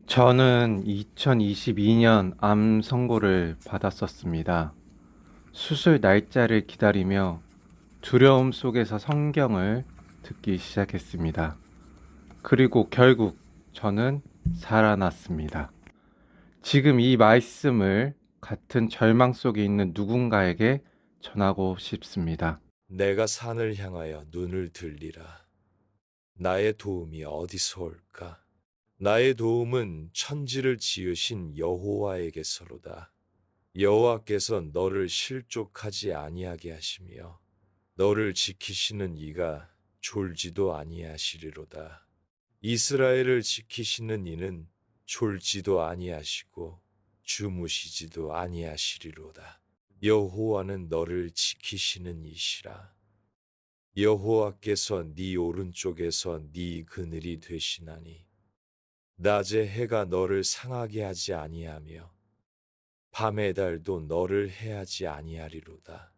저는 2022년 암 선고를 받았었습니다. 수술 날짜를 기다리며 두려움 속에서 성경을 듣기 시작했습니다. 그리고 결국 저는 살아났습니다. 지금 이 말씀을 같은 절망 속에 있는 누군가에게 전하고 싶습니다. 내가 산을 향하여 눈을 들리라. 나의 도움이 어디서 올까? 나의 도움은 천지를 지으신 여호와에게서로다. 여호와께서 너를 실족하지 아니하게 하시며 너를 지키시는 이가 졸지도 아니하시리로다. 이스라엘을 지키시는 이는 졸지도 아니하시고 주무시지도 아니하시리로다. 여호와는 너를 지키시는 이시라. 여호와께서 네 오른쪽에서 네 그늘이 되시나니 낮에 해가 너를 상하게 하지 아니하며 밤의 달도 너를 해하지 아니하리로다.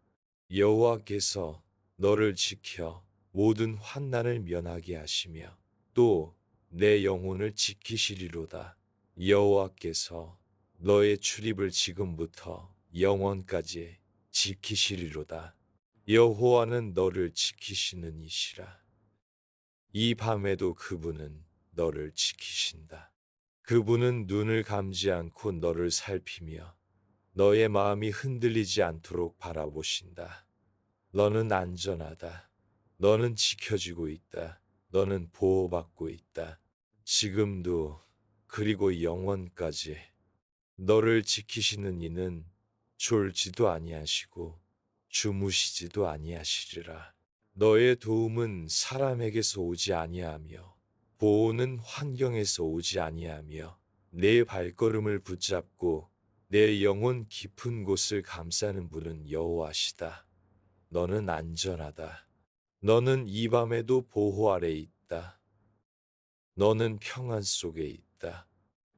여호와께서 너를 지켜 모든 환난을 면하게 하시며 또 내 영혼을 지키시리로다. 여호와께서 너의 출입을 지금부터 영원까지 지키시리로다. 여호와는 너를 지키시는 이시라. 이 밤에도 그분은 너를 지키신다. 그분은 눈을 감지 않고 너를 살피며 너의 마음이 흔들리지 않도록 바라보신다. 너는 안전하다. 너는 지켜지고 있다. 너는 보호받고 있다. 지금도 그리고 영원까지 너를 지키시는 이는 졸지도 아니하시고 주무시지도 아니하시리라. 너의 도움은 사람에게서 오지 아니하며 보호는 환경에서 오지 아니하며 내 발걸음을 붙잡고 내 영혼 깊은 곳을 감싸는 분은 여호와시다. 너는 안전하다. 너는 이 밤에도 보호 아래 있다. 너는 평안 속에 있다.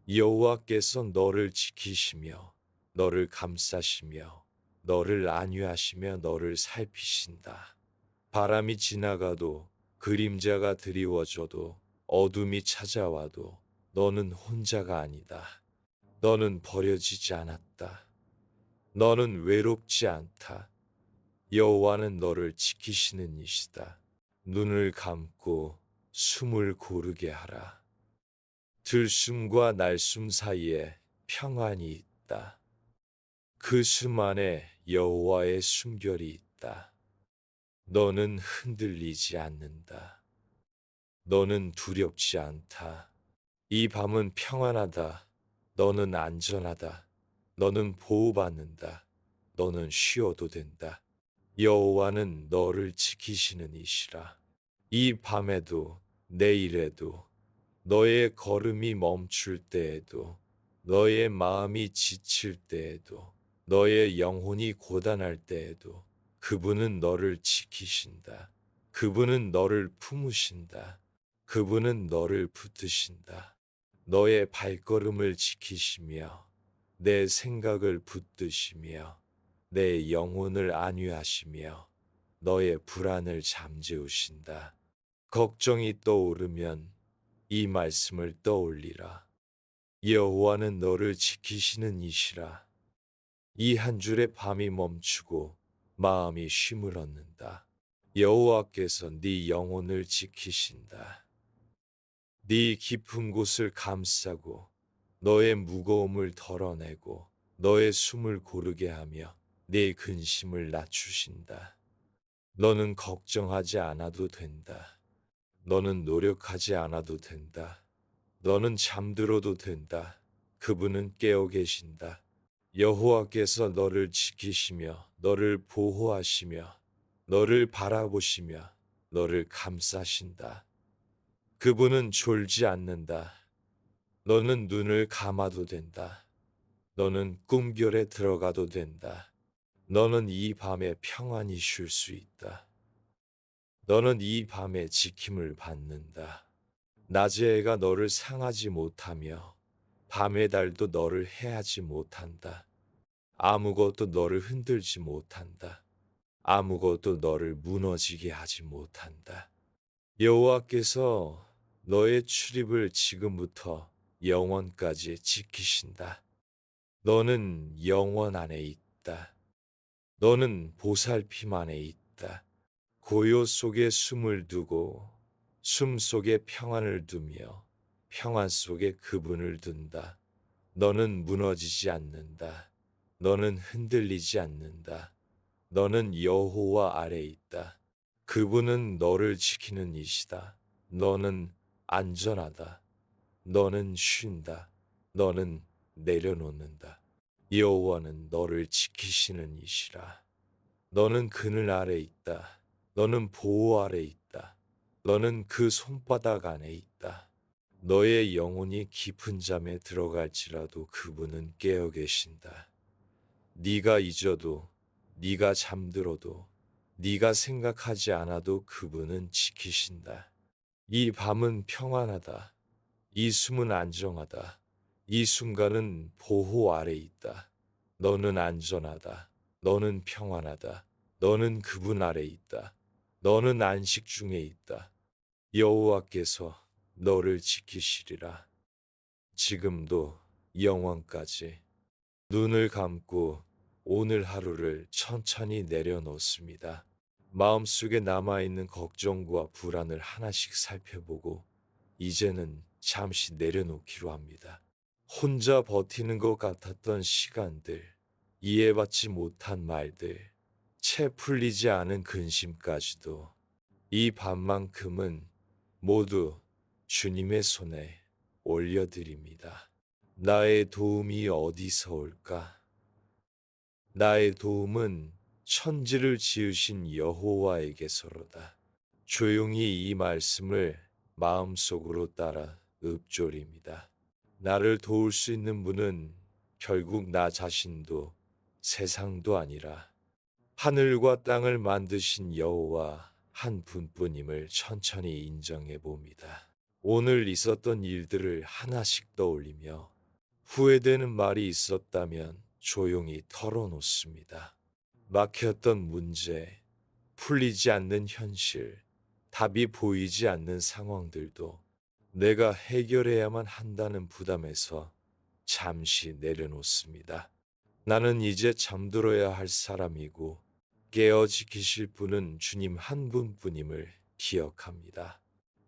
여호와께서 너를 지키시며 너를 감싸시며 너를 안위하시며 너를 살피신다. 바람이 지나가도 그림자가 드리워져도 어둠이 찾아와도 너는 혼자가 아니다. 너는 버려지지 않았다. 너는 외롭지 않다. 여호와는 너를 지키시는 이시다. 눈을 감고 숨을 고르게 하라. 들숨과 날숨 사이에 평안이 있다. 그 숨 안에 여호와의 숨결이 있다. 너는 흔들리지 않는다. 너는 두렵지 않다. 이 밤은 평안하다. 너는 안전하다. 너는 보호받는다. 너는 쉬어도 된다. 여호와는 너를 지키시는 이시라. 이 밤에도 내일에도 너의 걸음이 멈출 때에도 너의 마음이 지칠 때에도 너의 영혼이 고단할 때에도 그분은 너를 지키신다. 그분은 너를 품으신다. 그분은 너를 붙드신다. 너의 발걸음을 지키시며 내 생각을 붙드시며 내 영혼을 안위하시며 너의 불안을 잠재우신다. 걱정이 떠오르면 이 말씀을 떠올리라. 여호와는 너를 지키시는 이시라. 이 한 줄의 밤이 멈추고 마음이 쉼을 얻는다. 여호와께서 네 영혼을 지키신다. 네 깊은 곳을 감싸고 너의 무거움을 덜어내고 너의 숨을 고르게 하며 네 근심을 낮추신다. 너는 걱정하지 않아도 된다. 너는 노력하지 않아도 된다. 너는 잠들어도 된다. 그분은 깨어 계신다. 여호와께서 너를 지키시며 너를 보호하시며 너를 바라보시며 너를 감싸신다. 그분은 졸지 않는다. 너는 눈을 감아도 된다. 너는 꿈결에 들어가도 된다. 너는 이 밤에 평안히 쉴 수 있다. 너는 이 밤에 지킴을 받는다. 낮의 해가 너를 상하지 못하며 밤의 달도 너를 해하지 못한다. 아무것도 너를 흔들지 못한다. 아무것도 너를 무너지게 하지 못한다. 여호와께서 너의 출입을 지금부터 영원까지 지키신다. 너는 영원 안에 있다. 너는 보살핌 안에 있다. 고요 속에 숨을 두고 숨 속에 평안을 두며 평안 속에 그분을 둔다. 너는 무너지지 않는다. 너는 흔들리지 않는다. 너는 여호와 아래 있다. 그분은 너를 지키는 이시다. 너는 안전하다. 너는 쉰다. 너는 내려놓는다. 여호와는 너를 지키시는 이시라. 너는 그늘 아래 있다. 너는 보호 아래 있다. 너는 그 손바닥 안에 있다. 너의 영혼이 깊은 잠에 들어갈지라도 그분은 깨어 계신다. 네가 잊어도, 네가 잠들어도, 네가 생각하지 않아도 그분은 지키신다. 이 밤은 평안하다. 이 숨은 안정하다. 이 순간은 보호 아래 있다. 너는 안전하다. 너는 평안하다. 너는 그분 아래 있다. 너는 안식 중에 있다. 여호와께서 너를 지키시리라. 지금도 영원까지 눈을 감고 오늘 하루를 천천히 내려놓습니다. 마음속에 남아있는 걱정과 불안을 하나씩 살펴보고 이제는 잠시 내려놓기로 합니다. 혼자 버티는 것 같았던 시간들, 이해받지 못한 말들, 채 풀리지 않은 근심까지도 이 밤만큼은 모두 주님의 손에 올려드립니다. 나의 도움이 어디서 올까? 나의 도움은 천지를 지으신 여호와에게서로다. 조용히 이 말씀을 마음속으로 따라 읊조립니다. 나를 도울 수 있는 분은 결국 나 자신도 세상도 아니라 하늘과 땅을 만드신 여호와 한 분뿐임을 천천히 인정해 봅니다. 오늘 있었던 일들을 하나씩 떠올리며 후회되는 말이 있었다면 조용히 털어놓습니다. 막혔던 문제, 풀리지 않는 현실, 답이 보이지 않는 상황들도 내가 해결해야만 한다는 부담에서 잠시 내려놓습니다. 나는 이제 잠들어야 할 사람이고 깨어 지키실 분은 주님 한 분뿐임을 기억합니다.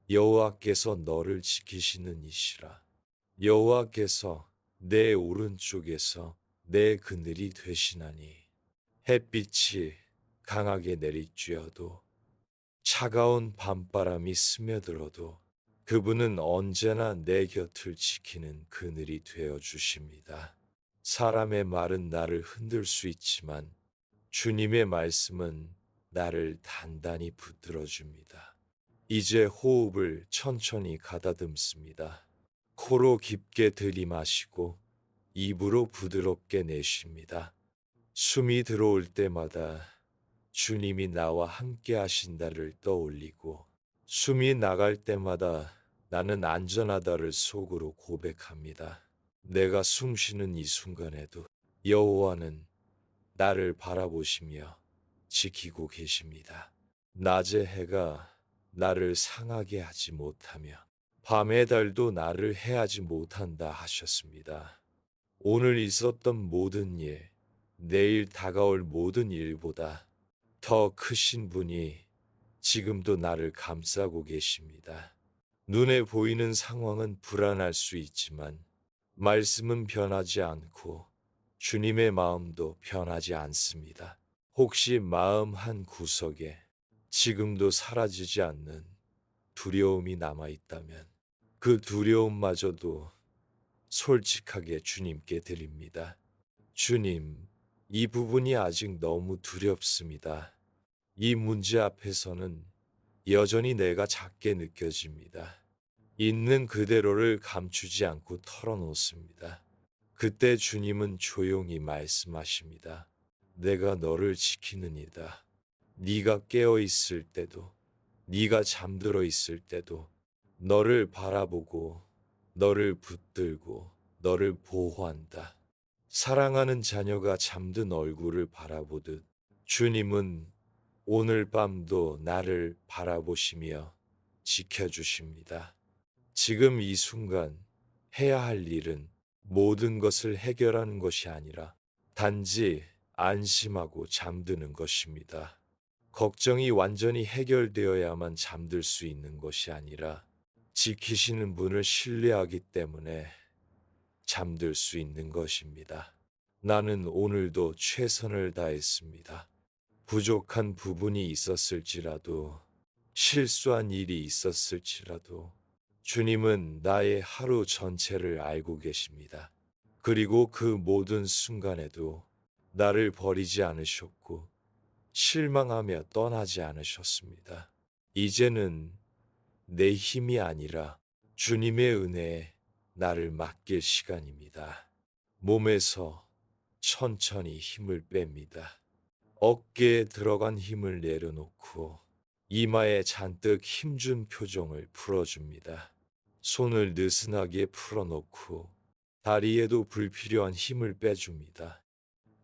여호와께서 너를 지키시는 이시라. 여호와께서 내 오른쪽에서 내 그늘이 되시나니 햇빛이 강하게 내리쬐어도 차가운 밤바람이 스며들어도 그분은 언제나 내 곁을 지키는 그늘이 되어 주십니다. 사람의 말은 나를 흔들 수 있지만 주님의 말씀은 나를 단단히 붙들어 줍니다. 이제 호흡을 천천히 가다듬습니다. 코로 깊게 들이마시고 입으로 부드럽게 내쉽니다. 숨이 들어올 때마다 주님이 나와 함께 하신다를 떠올리고 숨이 나갈 때마다 나는 안전하다를 속으로 고백합니다. 내가 숨 쉬는 이 순간에도 여호와는 나를 바라보시며 지키고 계십니다. 낮의 해가 나를 상하게 하지 못하며 밤의 달도 나를 해하지 못한다 하셨습니다. 오늘 있었던 모든 일, 내일 다가올 모든 일보다 더 크신 분이 지금도 나를 감싸고 계십니다. 눈에 보이는 상황은 불안할 수 있지만 말씀은 변하지 않고 주님의 마음도 변하지 않습니다. 혹시 마음 한 구석에 지금도 사라지지 않는 두려움이 남아 있다면 그 두려움마저도 솔직하게 주님께 드립니다. 주님, 이 부분이 아직 너무 두렵습니다. 이 문제 앞에서는 여전히 내가 작게 느껴집니다. 있는 그대로를 감추지 않고 털어놓습니다. 그때 주님은 조용히 말씀하십니다. 내가 너를 지키느니다. 네가 깨어 있을 때도, 네가 잠들어 있을 때도 너를 바라보고 너를 붙들고 너를 보호한다. 사랑하는 자녀가 잠든 얼굴을 바라보듯 주님은 오늘 밤도 나를 바라보시며 지켜주십니다. 지금 이 순간 해야 할 일은 모든 것을 해결하는 것이 아니라 단지 안심하고 잠드는 것입니다. 걱정이 완전히 해결되어야만 잠들 수 있는 것이 아니라 지키시는 분을 신뢰하기 때문에 잠들 수 있는 것입니다. 나는 오늘도 최선을 다했습니다. 부족한 부분이 있었을지라도, 실수한 일이 있었을지라도, 주님은 나의 하루 전체를 알고 계십니다. 그리고 그 모든 순간에도 나를 버리지 않으셨고, 실망하며 떠나지 않으셨습니다. 이제는 내 힘이 아니라 주님의 은혜에 나를 맡길 시간입니다. 몸에서 천천히 힘을 뺍니다. 어깨에 들어간 힘을 내려놓고 이마에 잔뜩 힘준 표정을 풀어줍니다. 손을 느슨하게 풀어놓고 다리에도 불필요한 힘을 빼줍니다.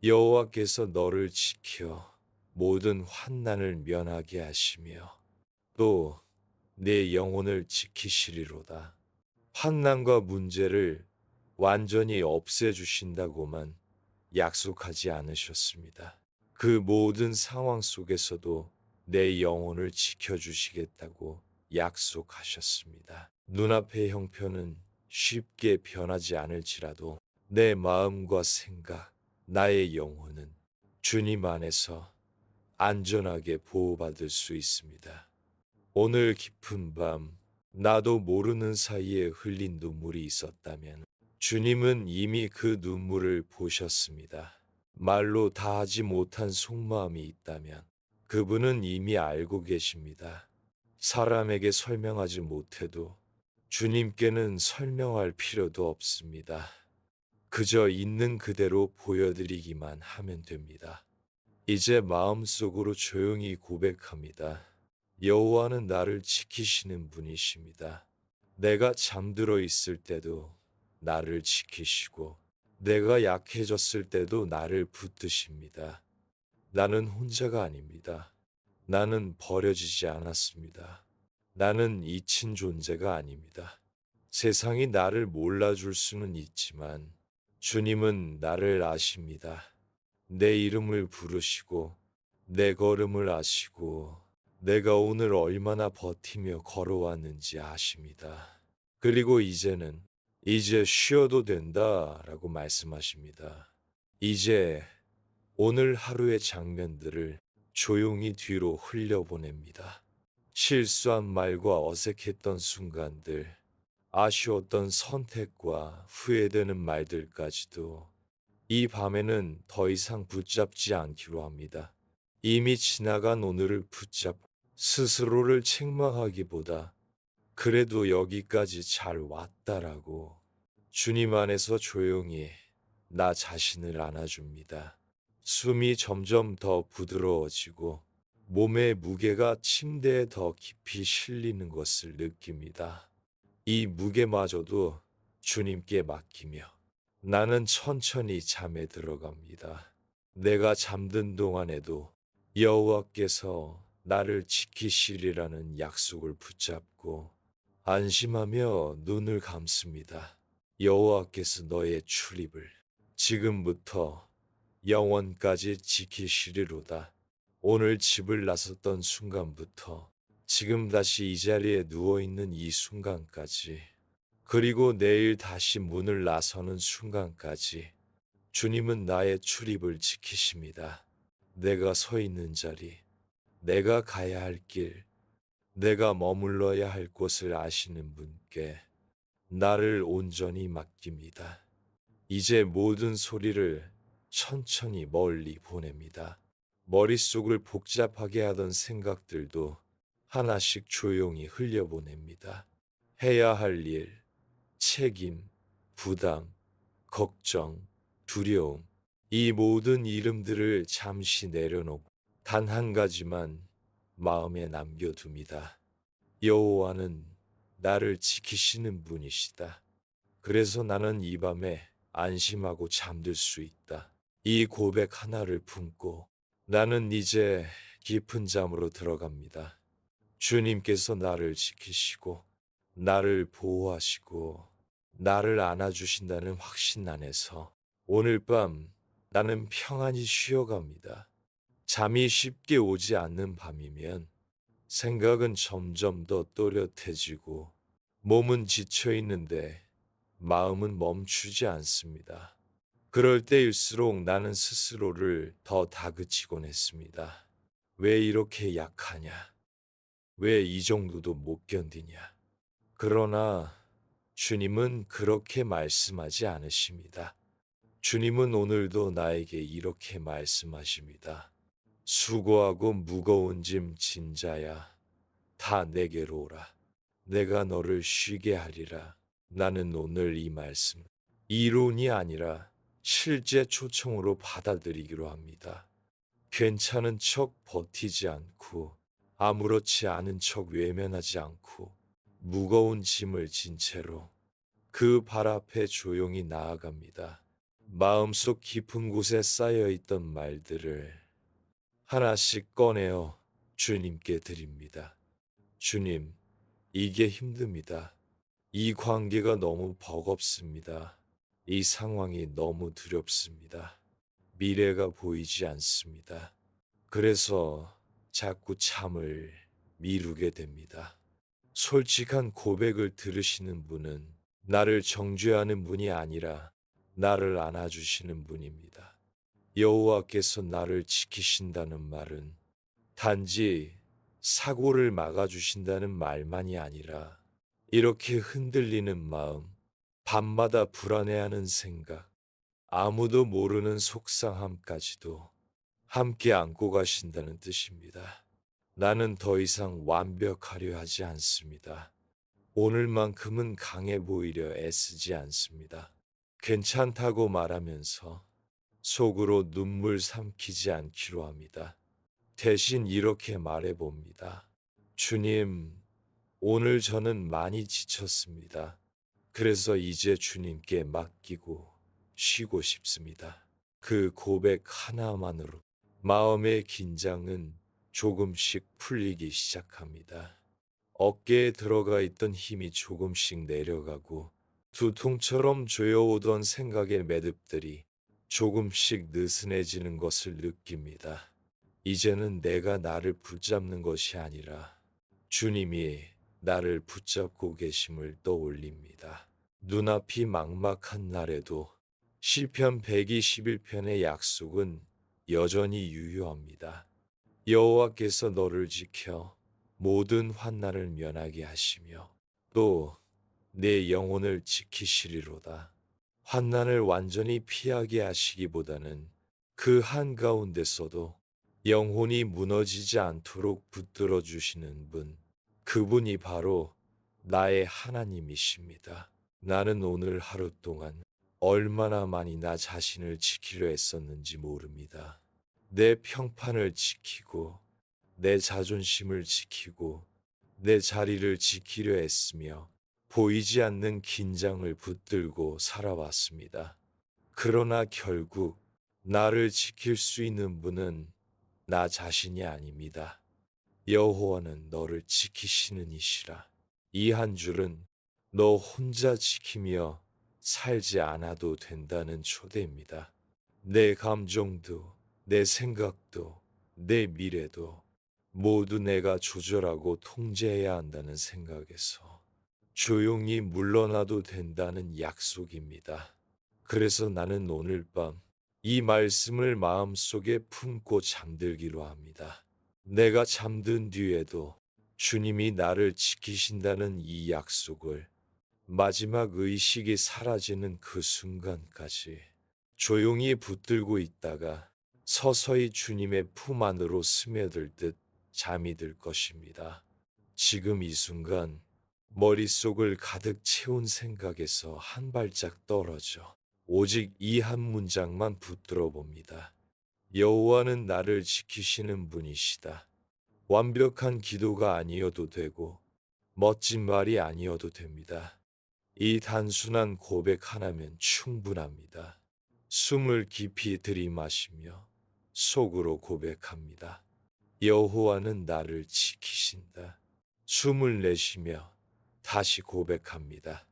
여호와께서 너를 지켜 모든 환난을 면하게 하시며 또 내 영혼을 지키시리로다. 환난과 문제를 완전히 없애주신다고만 약속하지 않으셨습니다. 그 모든 상황 속에서도 내 영혼을 지켜주시겠다고 약속하셨습니다. 눈앞의 형편은 쉽게 변하지 않을지라도 내 마음과 생각, 나의 영혼은 주님 안에서 안전하게 보호받을 수 있습니다. 오늘 깊은 밤, 나도 모르는 사이에 흘린 눈물이 있었다면 주님은 이미 그 눈물을 보셨습니다. 말로 다하지 못한 속마음이 있다면 그분은 이미 알고 계십니다. 사람에게 설명하지 못해도 주님께는 설명할 필요도 없습니다. 그저 있는 그대로 보여드리기만 하면 됩니다. 이제 마음속으로 조용히 고백합니다. 여호와는 나를 지키시는 분이십니다. 내가 잠들어 있을 때도 나를 지키시고 내가 약해졌을 때도 나를 붙드십니다. 나는 혼자가 아닙니다. 나는 버려지지 않았습니다. 나는 잊힌 존재가 아닙니다. 세상이 나를 몰라줄 수는 있지만 주님은 나를 아십니다. 내 이름을 부르시고 내 걸음을 아시고 내가 오늘 얼마나 버티며 걸어왔는지 아십니다. 그리고 이제 쉬어도 된다라고 말씀하십니다. 이제 오늘 하루의 장면들을 조용히 뒤로 흘려보냅니다. 실수한 말과 어색했던 순간들, 아쉬웠던 선택과 후회되는 말들까지도 이 밤에는 더 이상 붙잡지 않기로 합니다. 이미 지나간 오늘을 붙잡고 스스로를 책망하기보다 그래도 여기까지 잘 왔다라고 주님 안에서 조용히 나 자신을 안아줍니다. 숨이 점점 더 부드러워지고 몸의 무게가 침대에 더 깊이 실리는 것을 느낍니다. 이 무게마저도 주님께 맡기며 나는 천천히 잠에 들어갑니다. 내가 잠든 동안에도 여호와께서 나를 지키시리라는 약속을 붙잡고 안심하며 눈을 감습니다. 여호와께서 너의 출입을 지금부터 영원까지 지키시리로다. 오늘 집을 나섰던 순간부터 지금 다시 이 자리에 누워있는 이 순간까지 그리고 내일 다시 문을 나서는 순간까지 주님은 나의 출입을 지키십니다. 내가 서 있는 자리, 내가 가야 할 길, 내가 머물러야 할 곳을 아시는 분께 나를 온전히 맡깁니다. 이제 모든 소리를 천천히 멀리 보냅니다. 머릿속을 복잡하게 하던 생각들도 하나씩 조용히 흘려보냅니다. 해야 할 일, 책임, 부담, 걱정, 두려움, 이 모든 이름들을 잠시 내려놓고 단 한 가지만 마음에 남겨둡니다. 여호와는 나를 지키시는 분이시다. 그래서 나는 이 밤에 안심하고 잠들 수 있다. 이 고백 하나를 품고 나는 이제 깊은 잠으로 들어갑니다. 주님께서 나를 지키시고 나를 보호하시고 나를 안아주신다는 확신 안에서 오늘 밤 나는 평안히 쉬어갑니다. 잠이 쉽게 오지 않는 밤이면 생각은 점점 더 또렷해지고 몸은 지쳐 있는데 마음은 멈추지 않습니다. 그럴 때일수록 나는 스스로를 더 다그치곤 했습니다. 왜 이렇게 약하냐? 왜 이 정도도 못 견디냐? 그러나 주님은 그렇게 말씀하지 않으십니다. 주님은 오늘도 나에게 이렇게 말씀하십니다. 수고하고 무거운 짐 진 자야, 다 내게로 오라. 내가 너를 쉬게 하리라. 나는 오늘 이 말씀, 이론이 아니라 실제 초청으로 받아들이기로 합니다. 괜찮은 척 버티지 않고, 아무렇지 않은 척 외면하지 않고, 무거운 짐을 진 채로 그 발 앞에 조용히 나아갑니다. 마음속 깊은 곳에 쌓여있던 말들을 하나씩 꺼내어 주님께 드립니다. 주님, 이게 힘듭니다. 이 관계가 너무 버겁습니다. 이 상황이 너무 두렵습니다. 미래가 보이지 않습니다. 그래서 자꾸 참을 미루게 됩니다. 솔직한 고백을 들으시는 분은 나를 정죄하는 분이 아니라 나를 안아주시는 분입니다. 여호와께서 나를 지키신다는 말은 단지 사고를 막아주신다는 말만이 아니라 이렇게 흔들리는 마음, 밤마다 불안해하는 생각, 아무도 모르는 속상함까지도 함께 안고 가신다는 뜻입니다. 나는 더 이상 완벽하려 하지 않습니다. 오늘만큼은 강해 보이려 애쓰지 않습니다. 괜찮다고 말하면서 속으로 눈물 삼키지 않기로 합니다. 대신 이렇게 말해봅니다. 주님, 오늘 저는 많이 지쳤습니다. 그래서 이제 주님께 맡기고 쉬고 싶습니다. 그 고백 하나만으로 마음의 긴장은 조금씩 풀리기 시작합니다. 어깨에 들어가 있던 힘이 조금씩 내려가고 두통처럼 조여오던 생각의 매듭들이 조금씩 느슨해지는 것을 느낍니다. 이제는 내가 나를 붙잡는 것이 아니라 주님이 나를 붙잡고 계심을 떠올립니다. 눈앞이 막막한 날에도 시편 121편의 약속은 여전히 유효합니다. 여호와께서 너를 지켜 모든 환난을 면하게 하시며 또 내 영혼을 지키시리로다. 환난을 완전히 피하게 하시기보다는 그 한가운데서도 영혼이 무너지지 않도록 붙들어 주시는 분, 그분이 바로 나의 하나님이십니다. 나는 오늘 하루 동안 얼마나 많이 나 자신을 지키려 했었는지 모릅니다. 내 평판을 지키고, 내 자존심을 지키고, 내 자리를 지키려 했으며, 보이지 않는 긴장을 붙들고 살아왔습니다. 그러나 결국 나를 지킬 수 있는 분은 나 자신이 아닙니다. 여호와는 너를 지키시는 이시라. 이 한 줄은 너 혼자 지키며 살지 않아도 된다는 초대입니다. 내 감정도, 내 생각도, 내 미래도 모두 내가 조절하고 통제해야 한다는 생각에서 조용히 물러나도 된다는 약속입니다. 그래서 나는 오늘 밤 이 말씀을 마음속에 품고 잠들기로 합니다. 내가 잠든 뒤에도 주님이 나를 지키신다는 이 약속을 마지막 의식이 사라지는 그 순간까지 조용히 붙들고 있다가 서서히 주님의 품 안으로 스며들 듯 잠이 들 것입니다. 지금 이 순간 머릿속을 가득 채운 생각에서 한 발짝 떨어져 오직 이 한 문장만 붙들어 봅니다. 여호와는 나를 지키시는 분이시다. 완벽한 기도가 아니어도 되고 멋진 말이 아니어도 됩니다. 이 단순한 고백 하나면 충분합니다. 숨을 깊이 들이마시며 속으로 고백합니다. 여호와는 나를 지키신다. 숨을 내쉬며 다시 고백합니다.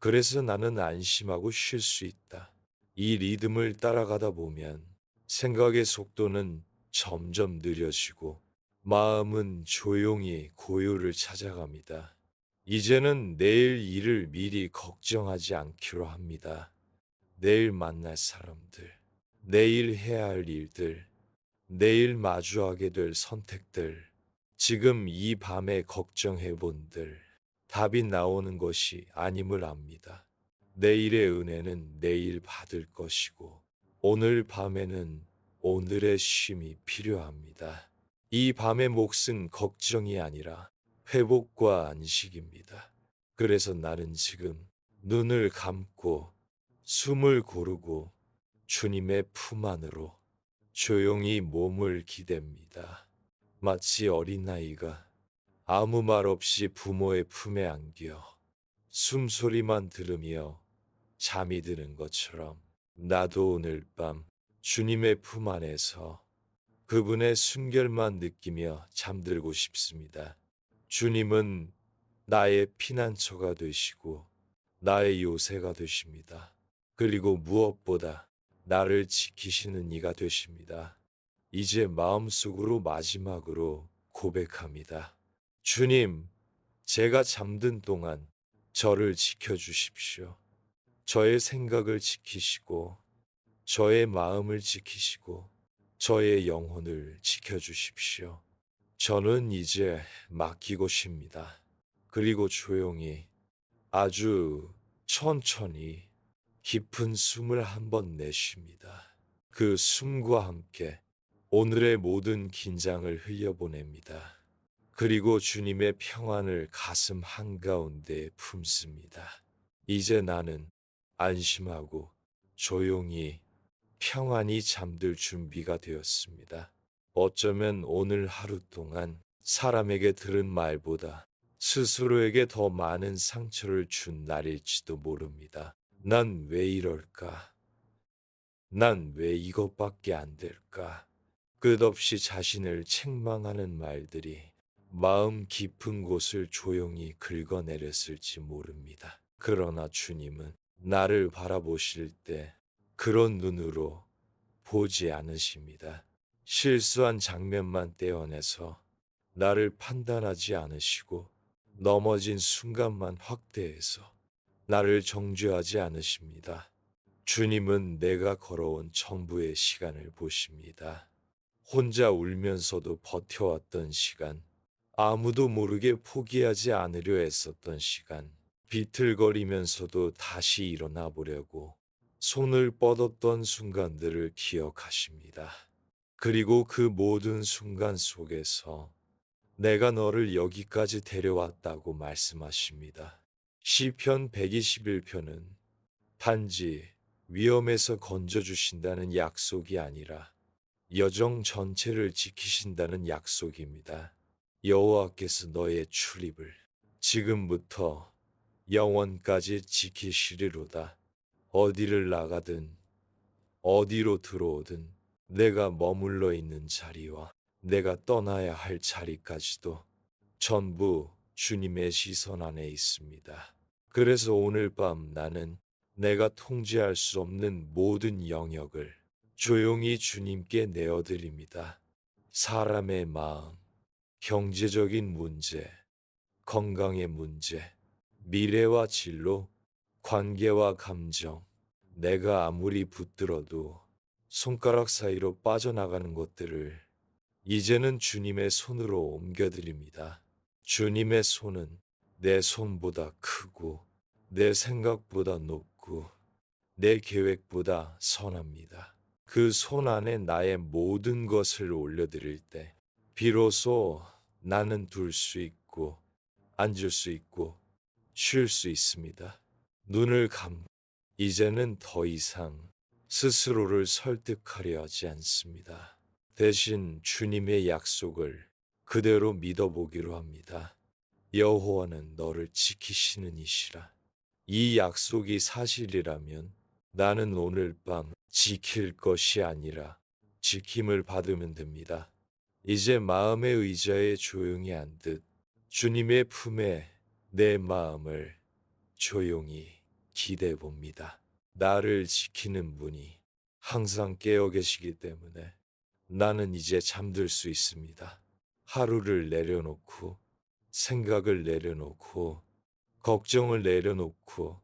그래서 나는 안심하고 쉴 수 있다. 이 리듬을 따라가다 보면 생각의 속도는 점점 느려지고 마음은 조용히 고요를 찾아갑니다. 이제는 내일 일을 미리 걱정하지 않기로 합니다. 내일 만날 사람들, 내일 해야 할 일들, 내일 마주하게 될 선택들, 지금 이 밤에 걱정해 본들, 답이 나오는 것이 아님을 압니다. 내일의 은혜는 내일 받을 것이고, 오늘 밤에는 오늘의 쉼이 필요합니다. 이 밤의 몫은 걱정이 아니라 회복과 안식입니다. 그래서 나는 지금 눈을 감고 숨을 고르고 주님의 품 안으로 조용히 몸을 기댑니다. 마치 어린아이가 아무 말 없이 부모의 품에 안겨 숨소리만 들으며 잠이 드는 것처럼 나도 오늘 밤 주님의 품 안에서 그분의 순결만 느끼며 잠들고 싶습니다. 주님은 나의 피난처가 되시고 나의 요새가 되십니다. 그리고 무엇보다 나를 지키시는 이가 되십니다. 이제 마음속으로 마지막으로 고백합니다. 주님, 제가 잠든 동안 저를 지켜주십시오. 저의 생각을 지키시고, 저의 마음을 지키시고, 저의 영혼을 지켜주십시오. 저는 이제 맡기고 쉽니다. 그리고 조용히, 아주 천천히 깊은 숨을 한번 내쉽니다. 그 숨과 함께 오늘의 모든 긴장을 흘려보냅니다. 그리고 주님의 평안을 가슴 한가운데 품습니다. 이제 나는 안심하고 조용히 평안히 잠들 준비가 되었습니다. 어쩌면 오늘 하루 동안 사람에게 들은 말보다 스스로에게 더 많은 상처를 준 날일지도 모릅니다. 난 왜 이럴까? 난 왜 이것밖에 안 될까? 끝없이 자신을 책망하는 말들이 마음 깊은 곳을 조용히 긁어내렸을지 모릅니다. 그러나 주님은 나를 바라보실 때 그런 눈으로 보지 않으십니다. 실수한 장면만 떼어내서 나를 판단하지 않으시고 넘어진 순간만 확대해서 나를 정죄하지 않으십니다. 주님은 내가 걸어온 전부의 시간을 보십니다. 혼자 울면서도 버텨왔던 시간, 아무도 모르게 포기하지 않으려 애썼던 시간, 비틀거리면서도 다시 일어나 보려고 손을 뻗었던 순간들을 기억하십니다. 그리고 그 모든 순간 속에서 내가 너를 여기까지 데려왔다고 말씀하십니다. 시편 121편은 단지 위험에서 건져주신다는 약속이 아니라 여정 전체를 지키신다는 약속입니다. 여호와께서 너의 출입을 지금부터 영원까지 지키시리로다. 어디를 나가든 어디로 들어오든 내가 머물러 있는 자리와 내가 떠나야 할 자리까지도 전부 주님의 시선 안에 있습니다. 그래서 오늘 밤 나는 내가 통제할 수 없는 모든 영역을 조용히 주님께 내어드립니다. 사람의 마음, 경제적인 문제, 건강의 문제, 미래와 진로, 관계와 감정, 내가 아무리 붙들어도 손가락 사이로 빠져나가는 것들을 이제는 주님의 손으로 옮겨드립니다. 주님의 손은 내 손보다 크고 내 생각보다 높고 내 계획보다 선합니다. 그 손 안에 나의 모든 것을 올려드릴 때 비로소 나는 둘 수 있고 앉을 수 있고 쉴 수 있습니다. 눈을 감고 이제는 더 이상 스스로를 설득하려 하지 않습니다. 대신 주님의 약속을 그대로 믿어보기로 합니다. 여호와는 너를 지키시는 이시라. 이 약속이 사실이라면 나는 오늘 밤 지킬 것이 아니라 지킴을 받으면 됩니다. 이제 마음의 의자에 조용히 앉듯 주님의 품에 내 마음을 조용히 기대해 봅니다. 나를 지키는 분이 항상 깨어 계시기 때문에 나는 이제 잠들 수 있습니다. 하루를 내려놓고, 생각을 내려놓고, 걱정을 내려놓고,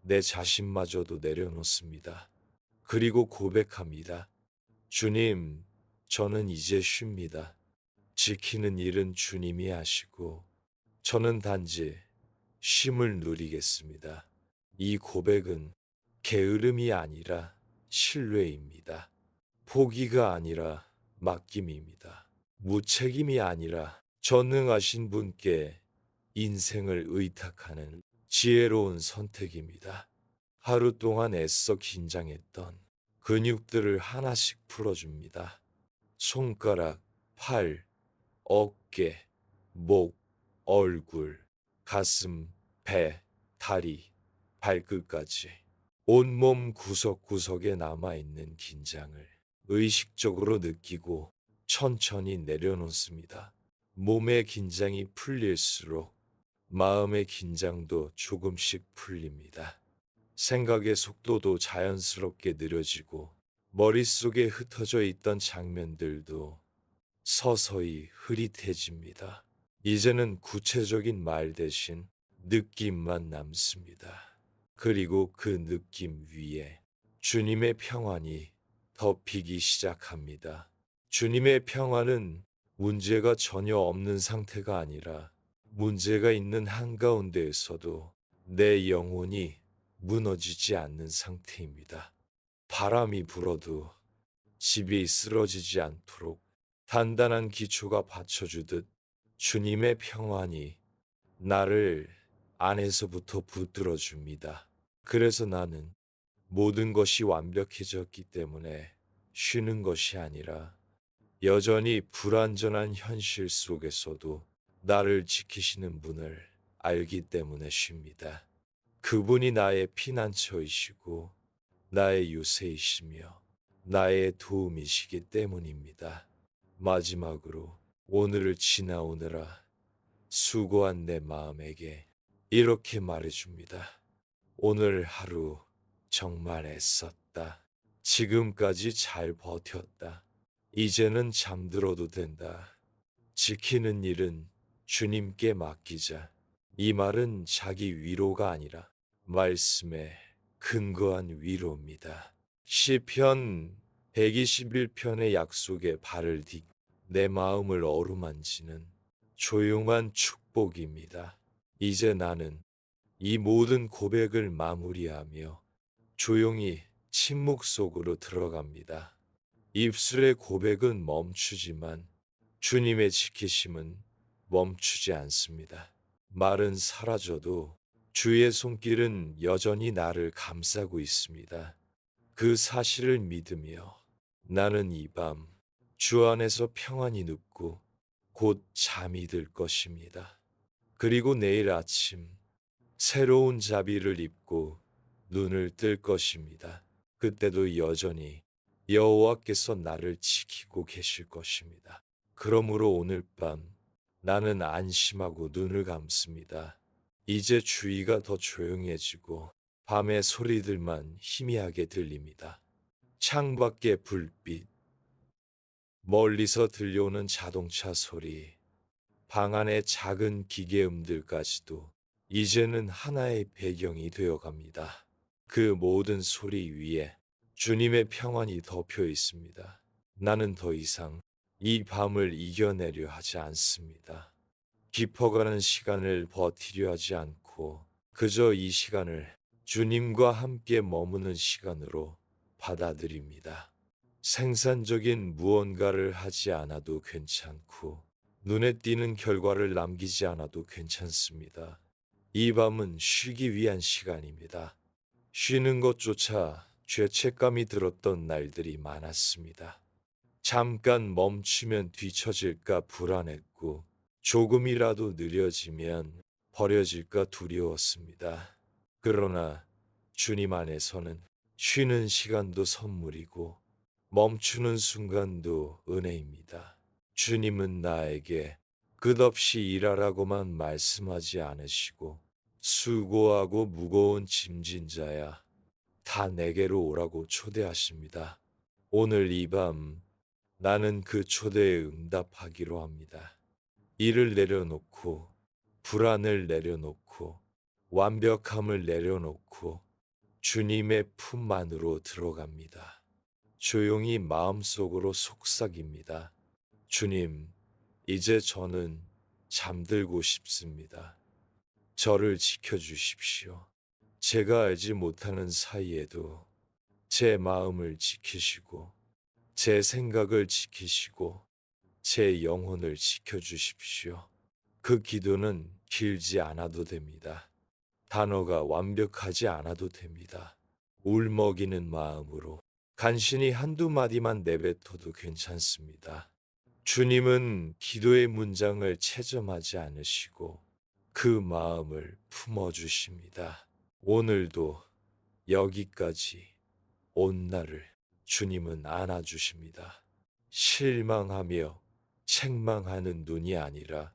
내 자신마저도 내려놓습니다. 그리고 고백합니다. 주님, 저는 이제 쉽니다. 지키는 일은 주님이 하시고, 저는 단지 쉼을 누리겠습니다. 이 고백은 게으름이 아니라 신뢰입니다. 포기가 아니라 맡김입니다. 무책임이 아니라 전능하신 분께 인생을 의탁하는 지혜로운 선택입니다. 하루 동안 애써 긴장했던 근육들을 하나씩 풀어줍니다. 손가락, 팔, 어깨, 목, 얼굴, 가슴, 배, 다리, 발끝까지 온몸 구석구석에 남아있는 긴장을 의식적으로 느끼고 천천히 내려놓습니다. 몸의 긴장이 풀릴수록 마음의 긴장도 조금씩 풀립니다. 생각의 속도도 자연스럽게 느려지고 머릿속에 흩어져 있던 장면들도 서서히 흐릿해집니다. 이제는 구체적인 말 대신 느낌만 남습니다. 그리고 그 느낌 위에 주님의 평안이 덮이기 시작합니다. 주님의 평안은 문제가 전혀 없는 상태가 아니라 문제가 있는 한가운데에서도 내 영혼이 무너지지 않는 상태입니다. 바람이 불어도 집이 쓰러지지 않도록 단단한 기초가 받쳐주듯 주님의 평안이 나를 안에서부터 붙들어 줍니다. 그래서 나는 모든 것이 완벽해졌기 때문에 쉬는 것이 아니라 여전히 불완전한 현실 속에서도 나를 지키시는 분을 알기 때문에 쉽니다. 그분이 나의 피난처이시고 나의 유세이시며 나의 도움이시기 때문입니다. 마지막으로 오늘을 지나오느라 수고한 내 마음에게 이렇게 말해줍니다. 오늘 하루 정말 애썼다. 지금까지 잘 버텼다. 이제는 잠들어도 된다. 지키는 일은 주님께 맡기자. 이 말은 자기 위로가 아니라 말씀에 근거한 위로입니다. 시편 121편의 약속에 발을 딛고 내 마음을 어루만지는 조용한 축복입니다. 이제 나는 이 모든 고백을 마무리하며 조용히 침묵 속으로 들어갑니다. 입술의 고백은 멈추지만 주님의 지키심은 멈추지 않습니다. 말은 사라져도 주의 손길은 여전히 나를 감싸고 있습니다. 그 사실을 믿으며 나는 이 밤 주 안에서 평안히 눕고 곧 잠이 들 것입니다. 그리고 내일 아침 새로운 자비를 입고 눈을 뜰 것입니다. 그때도 여전히 여호와께서 나를 지키고 계실 것입니다. 그러므로 오늘 밤 나는 안심하고 눈을 감습니다. 이제 주위가 더 조용해지고 밤의 소리들만 희미하게 들립니다. 창밖의 불빛, 멀리서 들려오는 자동차 소리, 방 안의 작은 기계음들까지도 이제는 하나의 배경이 되어갑니다. 그 모든 소리 위에 주님의 평안이 덮여 있습니다. 나는 더 이상 이 밤을 이겨내려 하지 않습니다. 깊어가는 시간을 버티려 하지 않고 그저 이 시간을 주님과 함께 머무는 시간으로 받아들입니다. 생산적인 무언가를 하지 않아도 괜찮고 눈에 띄는 결과를 남기지 않아도 괜찮습니다. 이 밤은 쉬기 위한 시간입니다. 쉬는 것조차 죄책감이 들었던 날들이 많았습니다. 잠깐 멈추면 뒤처질까 불안했고 조금이라도 느려지면 버려질까 두려웠습니다. 그러나 주님 안에서는 쉬는 시간도 선물이고 멈추는 순간도 은혜입니다. 주님은 나에게 끝없이 일하라고만 말씀하지 않으시고 수고하고 무거운 짐진 자야, 다 내게로 오라고 초대하십니다. 오늘 이 밤 나는 그 초대에 응답하기로 합니다. 일을 내려놓고, 불안을 내려놓고, 완벽함을 내려놓고 주님의 품 안으로 들어갑니다. 조용히 마음속으로 속삭입니다. 주님, 이제 저는 잠들고 싶습니다. 저를 지켜주십시오. 제가 알지 못하는 사이에도 제 마음을 지키시고, 제 생각을 지키시고, 제 영혼을 지켜주십시오. 그 기도는 길지 않아도 됩니다. 단어가 완벽하지 않아도 됩니다. 울먹이는 마음으로 간신히 한두 마디만 내뱉어도 괜찮습니다. 주님은 기도의 문장을 채점하지 않으시고 그 마음을 품어주십니다. 오늘도 여기까지 온 나를 주님은 안아주십니다. 실망하며 책망하는 눈이 아니라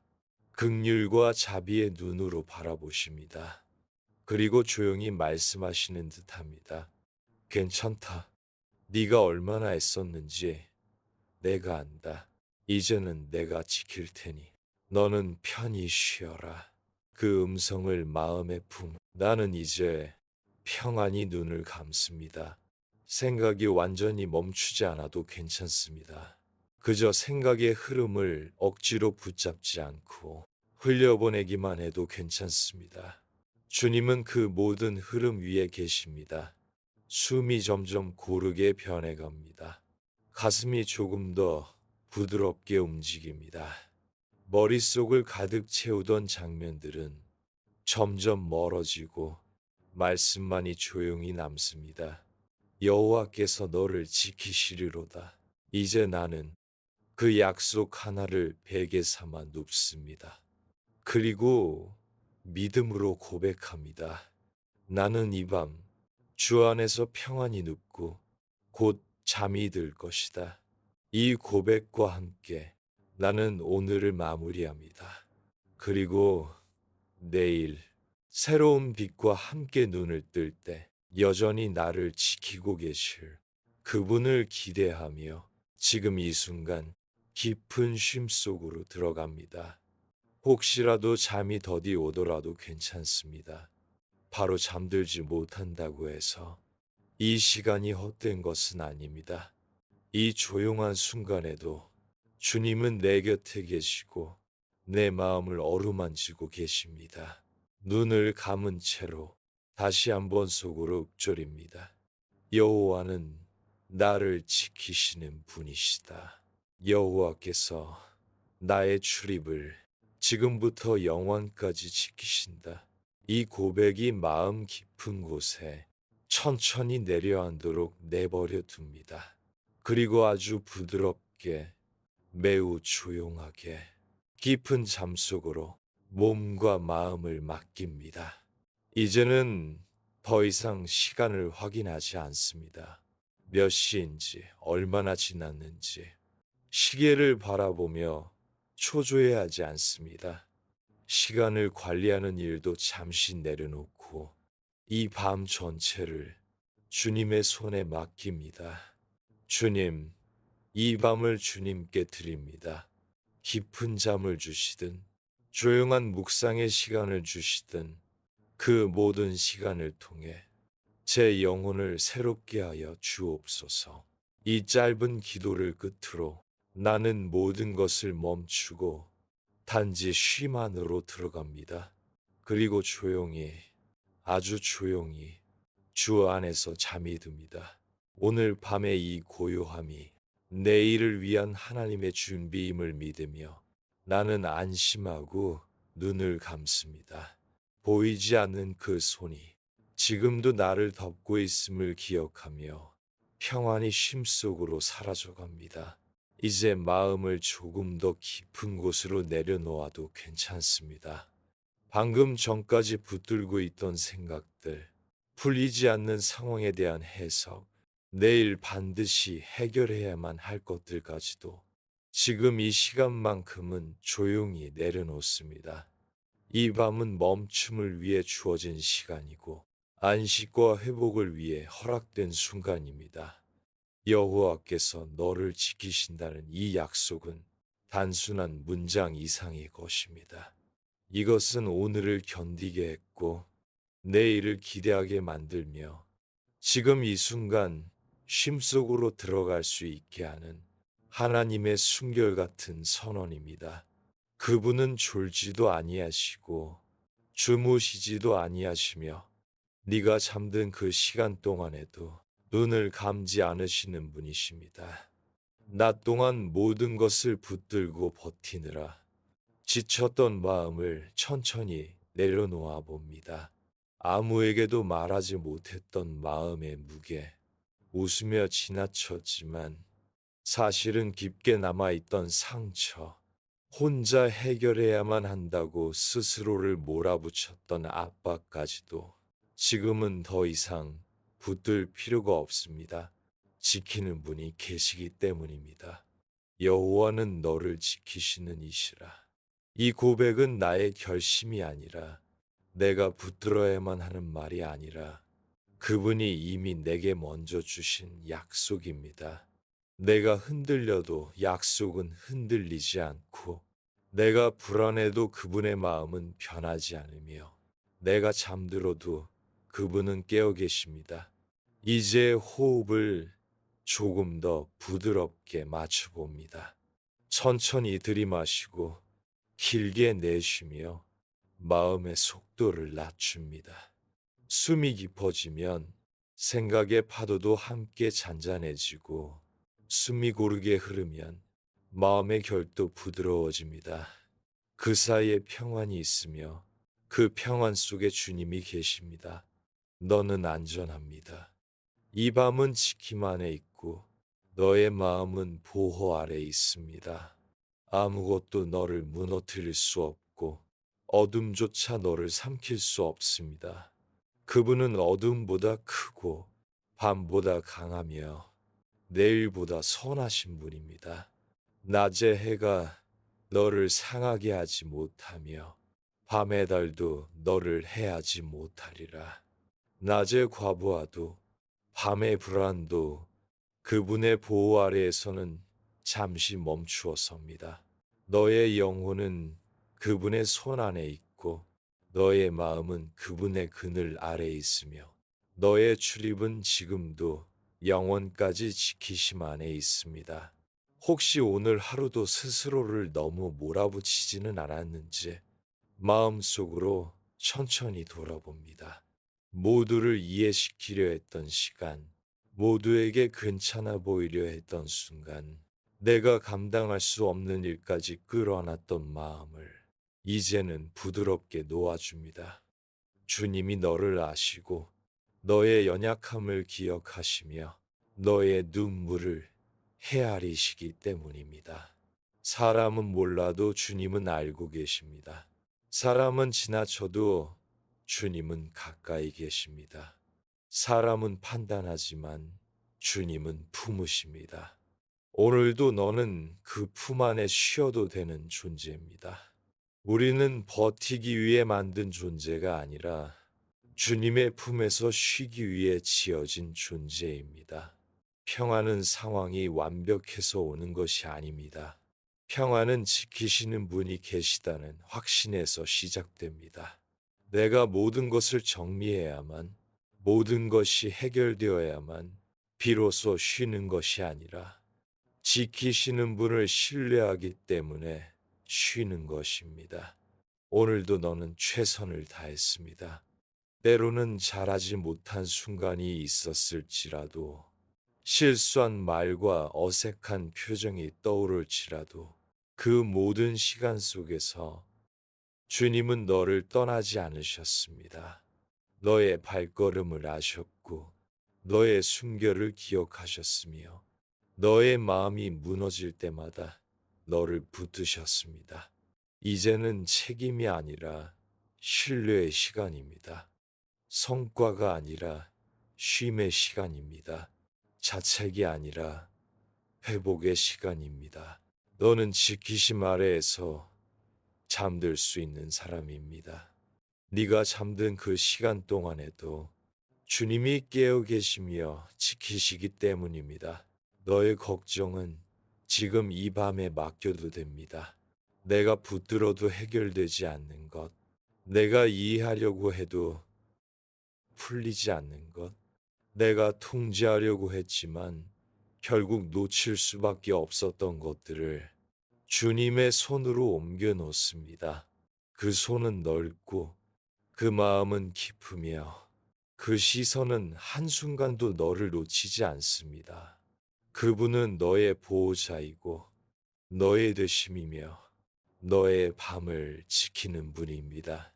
긍휼과 자비의 눈으로 바라보십니다. 그리고 조용히 말씀하시는 듯합니다. 괜찮다. 네가 얼마나 애썼는지 내가 안다. 이제는 내가 지킬 테니 너는 편히 쉬어라. 그 음성을 마음에 나는 이제 평안히 눈을 감습니다. 생각이 완전히 멈추지 않아도 괜찮습니다. 그저 생각의 흐름을 억지로 붙잡지 않고 흘려보내기만 해도 괜찮습니다. 주님은 그 모든 흐름 위에 계십니다. 숨이 점점 고르게 변해갑니다. 가슴이 조금 더 부드럽게 움직입니다. 머릿속을 가득 채우던 장면들은 점점 멀어지고 말씀만이 조용히 남습니다. 여호와께서 너를 지키시리로다. 이제 나는 그 약속 하나를 베개 삼아 눕습니다. 그리고 믿음으로 고백합니다. 나는 이 밤 주 안에서 평안히 눕고 곧 잠이 들 것이다. 이 고백과 함께 나는 오늘을 마무리합니다. 그리고 내일 새로운 빛과 함께 눈을 뜰 때 여전히 나를 지키고 계실 그분을 기대하며 지금 이 순간 깊은 쉼 속으로 들어갑니다. 혹시라도 잠이 더디 오더라도 괜찮습니다. 바로 잠들지 못한다고 해서 이 시간이 헛된 것은 아닙니다. 이 조용한 순간에도 주님은 내 곁에 계시고 내 마음을 어루만지고 계십니다. 눈을 감은 채로 다시 한번 속으로 읊조립니다. 여호와는 나를 지키시는 분이시다. 여호와께서 나의 출입을 지금부터 영원까지 지키신다. 이 고백이 마음 깊은 곳에 천천히 내려앉도록 내버려 둡니다. 그리고 아주 부드럽게 매우 조용하게 깊은 잠 속으로 몸과 마음을 맡깁니다. 이제는 더 이상 시간을 확인하지 않습니다. 몇 시인지, 얼마나 지났는지, 시계를 바라보며 초조해하지 않습니다. 시간을 관리하는 일도 잠시 내려놓고 이 밤 전체를 주님의 손에 맡깁니다. 주님, 이 밤을 주님께 드립니다. 깊은 잠을 주시든 조용한 묵상의 시간을 주시든 그 모든 시간을 통해 제 영혼을 새롭게 하여 주옵소서. 이 짧은 기도를 끝으로 나는 모든 것을 멈추고 단지 쉼 안으로 들어갑니다. 그리고 조용히, 아주 조용히 주 안에서 잠이 듭니다. 오늘 밤의 이 고요함이 내일을 위한 하나님의 준비임을 믿으며 나는 안심하고 눈을 감습니다. 보이지 않는 그 손이 지금도 나를 덮고 있음을 기억하며 평안히 쉼 속으로 사라져갑니다. 이제 마음을 조금 더 깊은 곳으로 내려놓아도 괜찮습니다. 방금 전까지 붙들고 있던 생각들, 풀리지 않는 상황에 대한 해석, 내일 반드시 해결해야만 할 것들까지도 지금 이 시간만큼은 조용히 내려놓습니다. 이 밤은 멈춤을 위해 주어진 시간이고 안식과 회복을 위해 허락된 순간입니다. 여호와께서 너를 지키신다는 이 약속은 단순한 문장 이상의 것입니다. 이것은 오늘을 견디게 했고 내일을 기대하게 만들며 지금 이 순간 쉼 속으로 들어갈 수 있게 하는 하나님의 순결 같은 선언입니다. 그분은 졸지도 아니하시고 주무시지도 아니하시며 네가 잠든 그 시간 동안에도 눈을 감지 않으시는 분이십니다. 낮 동안 모든 것을 붙들고 버티느라 지쳤던 마음을 천천히 내려놓아 봅니다. 아무에게도 말하지 못했던 마음의 무게, 웃으며 지나쳤지만 사실은 깊게 남아있던 상처, 혼자 해결해야만 한다고 스스로를 몰아붙였던 압박까지도 지금은 더 이상 붙들 필요가 없습니다. 지키는 분이 계시기 때문입니다. 여호와는 너를 지키시는 이시라. 이 고백은 나의 결심이 아니라 내가 붙들어야만 하는 말이 아니라 그분이 이미 내게 먼저 주신 약속입니다. 내가 흔들려도 약속은 흔들리지 않고 내가 불안해도 그분의 마음은 변하지 않으며 내가 잠들어도 그분은 깨어 계십니다. 이제 호흡을 조금 더 부드럽게 맞춰봅니다. 천천히 들이마시고 길게 내쉬며 마음의 속도를 낮춥니다. 숨이 깊어지면 생각의 파도도 함께 잔잔해지고 숨이 고르게 흐르면 마음의 결도 부드러워집니다. 그 사이에 평안이 있으며 그 평안 속에 주님이 계십니다. 너는 안전합니다. 이 밤은 지킴 안에 있고 너의 마음은 보호 아래 있습니다. 아무것도 너를 무너뜨릴 수 없고 어둠조차 너를 삼킬 수 없습니다. 그분은 어둠보다 크고 밤보다 강하며 내일보다 선하신 분입니다. 낮의 해가 너를 상하게 하지 못하며 밤의 달도 너를 해하지 못하리라. 낮의 과부하도 밤의 불안도 그분의 보호 아래에서는 잠시 멈추어 섭니다. 너의 영혼은 그분의 손 안에 있고 너의 마음은 그분의 그늘 아래 있으며 너의 출입은 지금도 영원까지 지키심 안에 있습니다. 혹시 오늘 하루도 스스로를 너무 몰아붙이지는 않았는지 마음속으로 천천히 돌아봅니다. 모두를 이해시키려 했던 시간, 모두에게 괜찮아 보이려 했던 순간, 내가 감당할 수 없는 일까지 끌어안았던 마음을 이제는 부드럽게 놓아줍니다. 주님이 너를 아시고 너의 연약함을 기억하시며 너의 눈물을 헤아리시기 때문입니다. 사람은 몰라도 주님은 알고 계십니다. 사람은 지나쳐도 주님은 가까이 계십니다. 사람은 판단하지만 주님은 품으십니다. 오늘도 너는 그 품 안에 쉬어도 되는 존재입니다. 우리는 버티기 위해 만든 존재가 아니라 주님의 품에서 쉬기 위해 지어진 존재입니다. 평안은 상황이 완벽해서 오는 것이 아닙니다. 평안은 지키시는 분이 계시다는 확신에서 시작됩니다. 내가 모든 것을 정리해야만, 모든 것이 해결되어야만 비로소 쉬는 것이 아니라 지키시는 분을 신뢰하기 때문에 쉬는 것입니다. 오늘도 너는 최선을 다했습니다. 때로는 잘하지 못한 순간이 있었을지라도, 실수한 말과 어색한 표정이 떠오를지라도, 그 모든 시간 속에서 주님은 너를 떠나지 않으셨습니다. 너의 발걸음을 아셨고, 너의 순결을 기억하셨으며, 너의 마음이 무너질 때마다 너를 붙드셨습니다. 이제는 책임이 아니라 신뢰의 시간입니다. 성과가 아니라 쉼의 시간입니다. 자책이 아니라 회복의 시간입니다. 너는 지키심 아래에서 잠들 수 있는 사람입니다. 네가 잠든 그 시간 동안에도 주님이 깨어 계시며 지키시기 때문입니다. 너의 걱정은 지금 이 밤에 맡겨도 됩니다. 내가 붙들어도 해결되지 않는 것, 내가 이해하려고 해도 풀리지 않는 것, 내가 통제하려고 했지만 결국 놓칠 수밖에 없었던 것들을 주님의 손으로 옮겨 놓습니다. 그 손은 넓고 그 마음은 깊으며 그 시선은 한순간도 너를 놓치지 않습니다. 그분은 너의 보호자이고 너의 되심이며 너의 밤을 지키는 분입니다.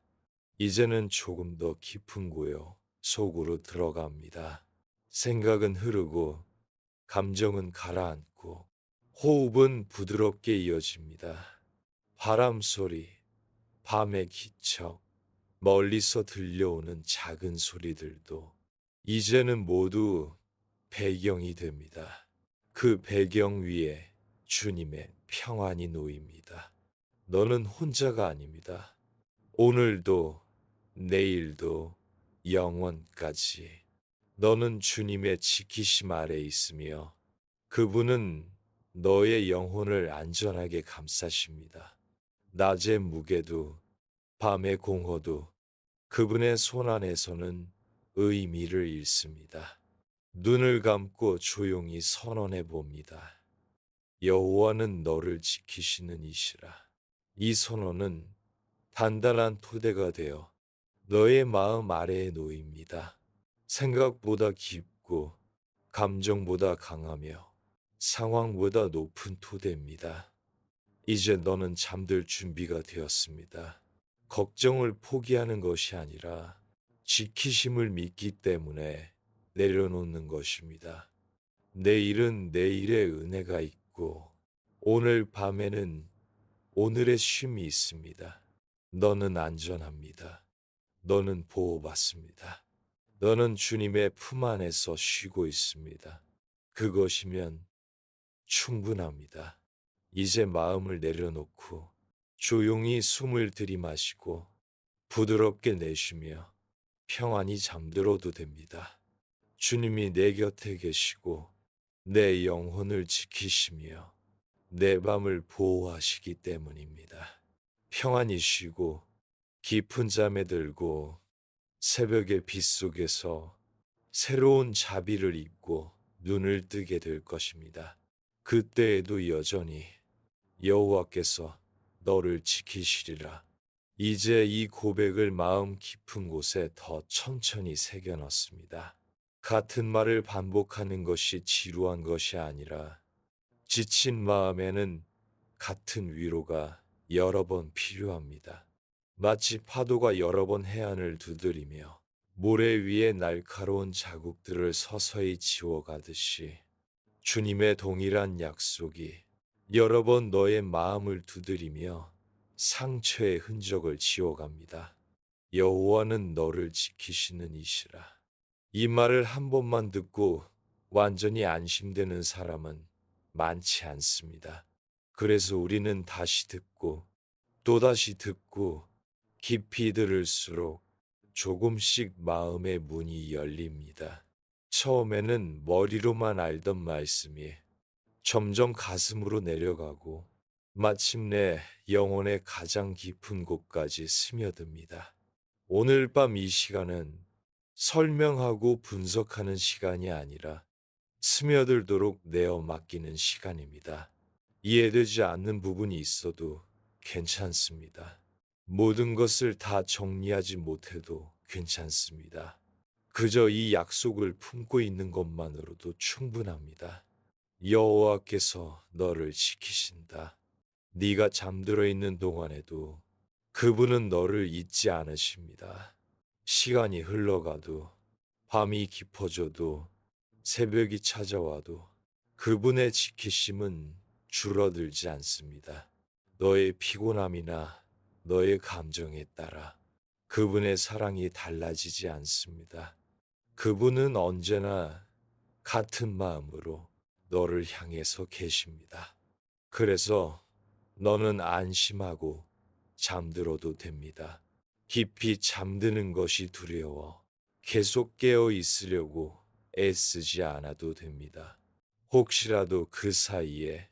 이제는 조금 더 깊은 고요 속으로 들어갑니다. 생각은 흐르고 감정은 가라앉고 호흡은 부드럽게 이어집니다. 바람 소리, 밤의 기척, 멀리서 들려오는 작은 소리들도 이제는 모두 배경이 됩니다. 그 배경 위에 주님의 평안이 놓입니다. 너는 혼자가 아닙니다. 오늘도 내일도 영원까지 너는 주님의 지키심 아래 있으며 그분은 너의 영혼을 안전하게 감싸십니다. 낮의 무게도 밤의 공허도 그분의 손 안에서는 의미를 잃습니다. 눈을 감고 조용히 선언해 봅니다. 여호와는 너를 지키시는 이시라. 이 선언은 단단한 토대가 되어 너의 마음 아래에 놓입니다. 생각보다 깊고 감정보다 강하며 상황보다 높은 토대입니다. 이제 너는 잠들 준비가 되었습니다. 걱정을 포기하는 것이 아니라 지키심을 믿기 때문에 내려놓는 것입니다. 내일은 내일의 은혜가 있고 오늘 밤에는 오늘의 쉼이 있습니다. 너는 안전합니다. 너는 보호받습니다. 너는 주님의 품 안에서 쉬고 있습니다. 그것이면 충분합니다. 이제 마음을 내려놓고 조용히 숨을 들이마시고 부드럽게 내쉬며 평안히 잠들어도 됩니다. 주님이 내 곁에 계시고 내 영혼을 지키시며 내 밤을 보호하시기 때문입니다. 평안히 쉬고 깊은 잠에 들고 새벽의 빛 속에서 새로운 자비를 입고 눈을 뜨게 될 것입니다. 그때에도 여전히 여호와께서 너를 지키시리라. 이제 이 고백을 마음 깊은 곳에 더 천천히 새겨넣습니다. 같은 말을 반복하는 것이 지루한 것이 아니라 지친 마음에는 같은 위로가 여러 번 필요합니다. 마치 파도가 여러 번 해안을 두드리며 모래 위에 날카로운 자국들을 서서히 지워가듯이 주님의 동일한 약속이 여러 번 너의 마음을 두드리며 상처의 흔적을 지워갑니다. 여호와는 너를 지키시는 이시라. 이 말을 한 번만 듣고 완전히 안심되는 사람은 많지 않습니다. 그래서 우리는 다시 듣고 또다시 듣고 깊이 들을수록 조금씩 마음의 문이 열립니다. 처음에는 머리로만 알던 말씀이 점점 가슴으로 내려가고 마침내 영혼의 가장 깊은 곳까지 스며듭니다. 오늘 밤 이 시간은 설명하고 분석하는 시간이 아니라 스며들도록 내어 맡기는 시간입니다. 이해되지 않는 부분이 있어도 괜찮습니다. 모든 것을 다 정리하지 못해도 괜찮습니다. 그저 이 약속을 품고 있는 것만으로도 충분합니다. 여호와께서 너를 지키신다. 네가 잠들어 있는 동안에도 그분은 너를 잊지 않으십니다. 시간이 흘러가도 밤이 깊어져도 새벽이 찾아와도 그분의 지키심은 줄어들지 않습니다. 너의 피곤함이나 너의 감정에 따라 그분의 사랑이 달라지지 않습니다. 그분은 언제나 같은 마음으로 너를 향해서 계십니다. 그래서 너는 안심하고 잠들어도 됩니다. 깊이 잠드는 것이 두려워 계속 깨어 있으려고 애쓰지 않아도 됩니다. 혹시라도 그 사이에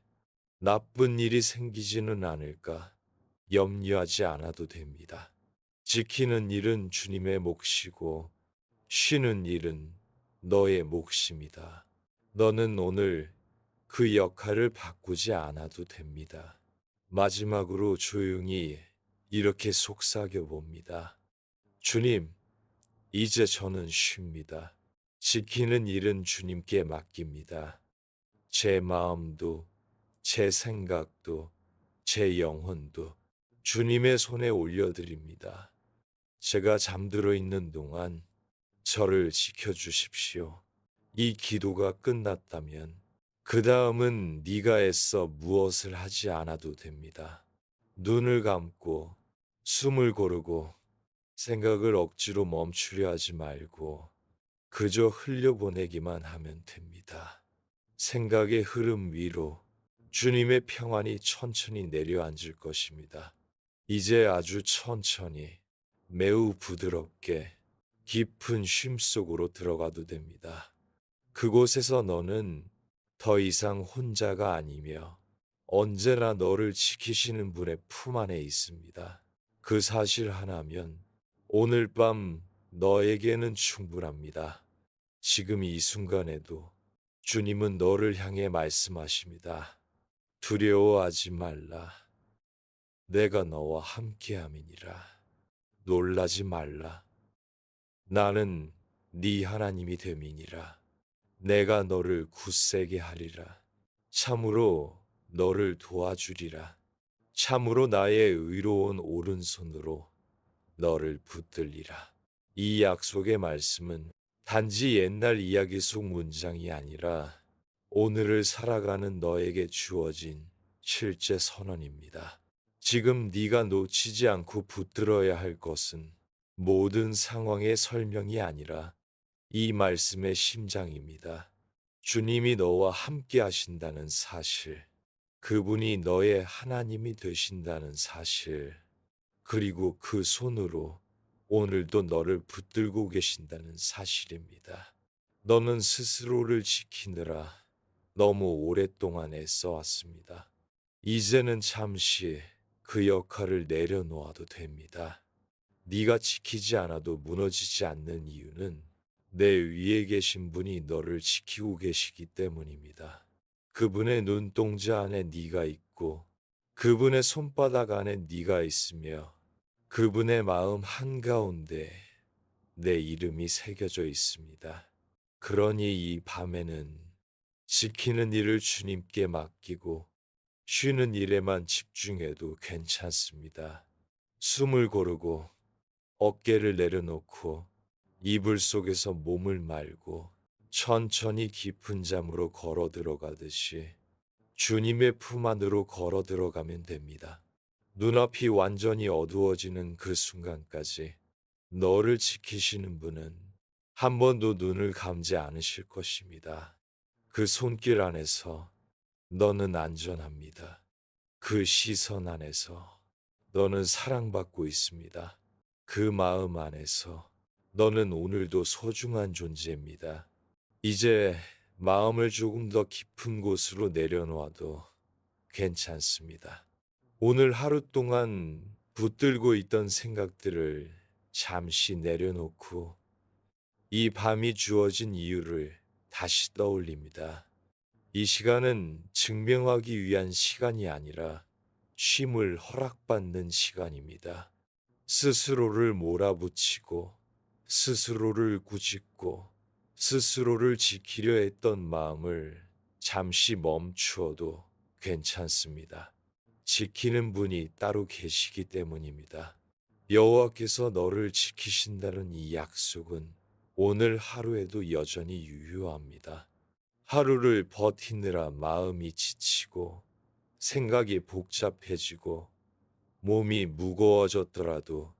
나쁜 일이 생기지는 않을까 염려하지 않아도 됩니다. 지키는 일은 주님의 몫이고 쉬는 일은 너의 몫입니다. 너는 오늘 그 역할을 바꾸지 않아도 됩니다. 마지막으로 조용히 이렇게 속삭여 봅니다. 주님, 이제 저는 쉽니다. 지키는 일은 주님께 맡깁니다. 제 마음도, 제 생각도, 제 영혼도 주님의 손에 올려드립니다. 제가 잠들어 있는 동안 저를 지켜주십시오. 이 기도가 끝났다면 그 다음은 네가 애써 무엇을 하지 않아도 됩니다. 눈을 감고 숨을 고르고 생각을 억지로 멈추려 하지 말고 그저 흘려보내기만 하면 됩니다. 생각의 흐름 위로 주님의 평안이 천천히 내려앉을 것입니다. 이제 아주 천천히 매우 부드럽게 깊은 쉼 속으로 들어가도 됩니다. 그곳에서 너는 더 이상 혼자가 아니며 언제나 너를 지키시는 분의 품 안에 있습니다. 그 사실 하나면 오늘 밤 너에게는 충분합니다. 지금 이 순간에도 주님은 너를 향해 말씀하십니다. 두려워하지 말라. 내가 너와 함께함이니라. 놀라지 말라. 나는 네 하나님이 됨이니라. 내가 너를 굳세게 하리라. 참으로 너를 도와주리라. 참으로 나의 의로운 오른손으로 너를 붙들리라. 이 약속의 말씀은 단지 옛날 이야기 속 문장이 아니라 오늘을 살아가는 너에게 주어진 실제 선언입니다. 지금 네가 놓치지 않고 붙들어야 할 것은 모든 상황의 설명이 아니라 이 말씀의 심장입니다. 주님이 너와 함께 하신다는 사실, 그분이 너의 하나님이 되신다는 사실, 그리고 그 손으로 오늘도 너를 붙들고 계신다는 사실입니다. 너는 스스로를 지키느라 너무 오랫동안 애써왔습니다. 이제는 잠시 그 역할을 내려놓아도 됩니다. 네가 지키지 않아도 무너지지 않는 이유는 내 위에 계신 분이 너를 지키고 계시기 때문입니다. 그분의 눈동자 안에 네가 있고 그분의 손바닥 안에 네가 있으며 그분의 마음 한가운데 내 이름이 새겨져 있습니다. 그러니 이 밤에는 지키는 일을 주님께 맡기고 쉬는 일에만 집중해도 괜찮습니다. 숨을 고르고 어깨를 내려놓고 이불 속에서 몸을 말고 천천히 깊은 잠으로 걸어 들어가듯이 주님의 품 안으로 걸어 들어가면 됩니다. 눈앞이 완전히 어두워지는 그 순간까지 너를 지키시는 분은 한 번도 눈을 감지 않으실 것입니다. 그 손길 안에서 너는 안전합니다. 그 시선 안에서 너는 사랑받고 있습니다. 그 마음 안에서 너는 오늘도 소중한 존재입니다. 이제 마음을 조금 더 깊은 곳으로 내려놓아도 괜찮습니다. 오늘 하루 동안 붙들고 있던 생각들을 잠시 내려놓고 이 밤이 주어진 이유를 다시 떠올립니다. 이 시간은 증명하기 위한 시간이 아니라 쉼을 허락받는 시간입니다. 스스로를 몰아붙이고 스스로를 꾸짖고 스스로를 지키려 했던 마음을 잠시 멈추어도 괜찮습니다. 지키는 분이 따로 계시기 때문입니다. 여호와께서 너를 지키신다는 이 약속은 오늘 하루에도 여전히 유효합니다. 하루를 버티느라 마음이 지치고 생각이 복잡해지고 몸이 무거워졌더라도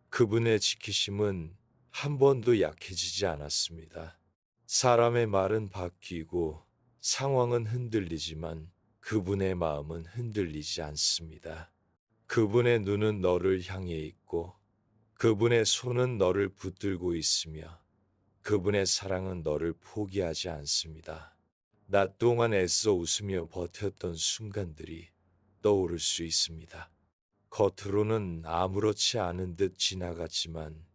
그분의 지키심은 한 번도 약해지지 않았습니다. 사람의 말은 바뀌고 상황은 흔들리지만 그분의 마음은 흔들리지 않습니다. 그분의 눈은 너를 향해 있고 그분의 손은 너를 붙들고 있으며 그분의 사랑은 너를 포기하지 않습니다. 낮 동안 애써 웃으며 버텼던 순간들이 떠오를 수 있습니다. 겉으로는 아무렇지 않은 듯 지나갔지만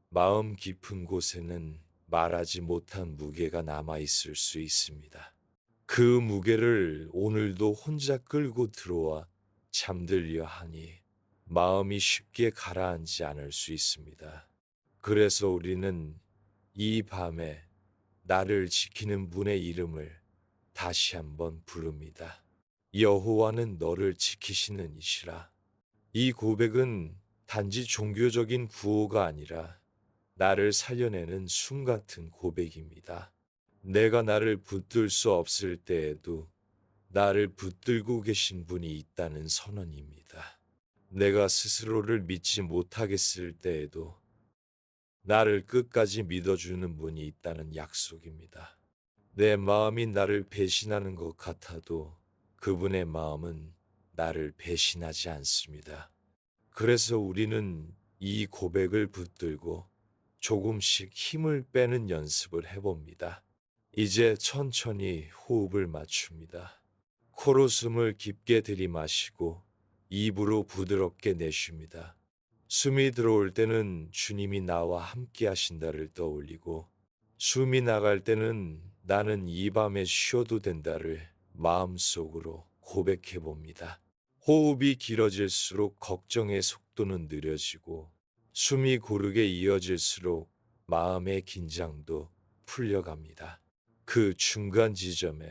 마음 깊은 곳에는 말하지 못한 무게가 남아 있을 수 있습니다. 그 무게를 오늘도 혼자 끌고 들어와 잠들려 하니 마음이 쉽게 가라앉지 않을 수 있습니다. 그래서 우리는 이 밤에 나를 지키는 분의 이름을 다시 한번 부릅니다. 여호와는 너를 지키시는 이시라. 이 고백은 단지 종교적인 구호가 아니라 나를 살려내는 숨 같은 고백입니다. 내가 나를 붙들 수 없을 때에도 나를 붙들고 계신 분이 있다는 선언입니다. 내가 스스로를 믿지 못하겠을 때에도 나를 끝까지 믿어주는 분이 있다는 약속입니다. 내 마음이 나를 배신하는 것 같아도 그분의 마음은 나를 배신하지 않습니다. 그래서 우리는 이 고백을 붙들고 조금씩 힘을 빼는 연습을 해봅니다. 이제 천천히 호흡을 맞춥니다. 코로 숨을 깊게 들이마시고 입으로 부드럽게 내쉽니다. 숨이 들어올 때는 주님이 나와 함께 하신다를 떠올리고 숨이 나갈 때는 나는 이 밤에 쉬어도 된다를 마음속으로 고백해 봅니다. 호흡이 길어질수록 걱정의 속도는 느려지고 숨이 고르게 이어질수록 마음의 긴장도 풀려갑니다. 그 중간 지점에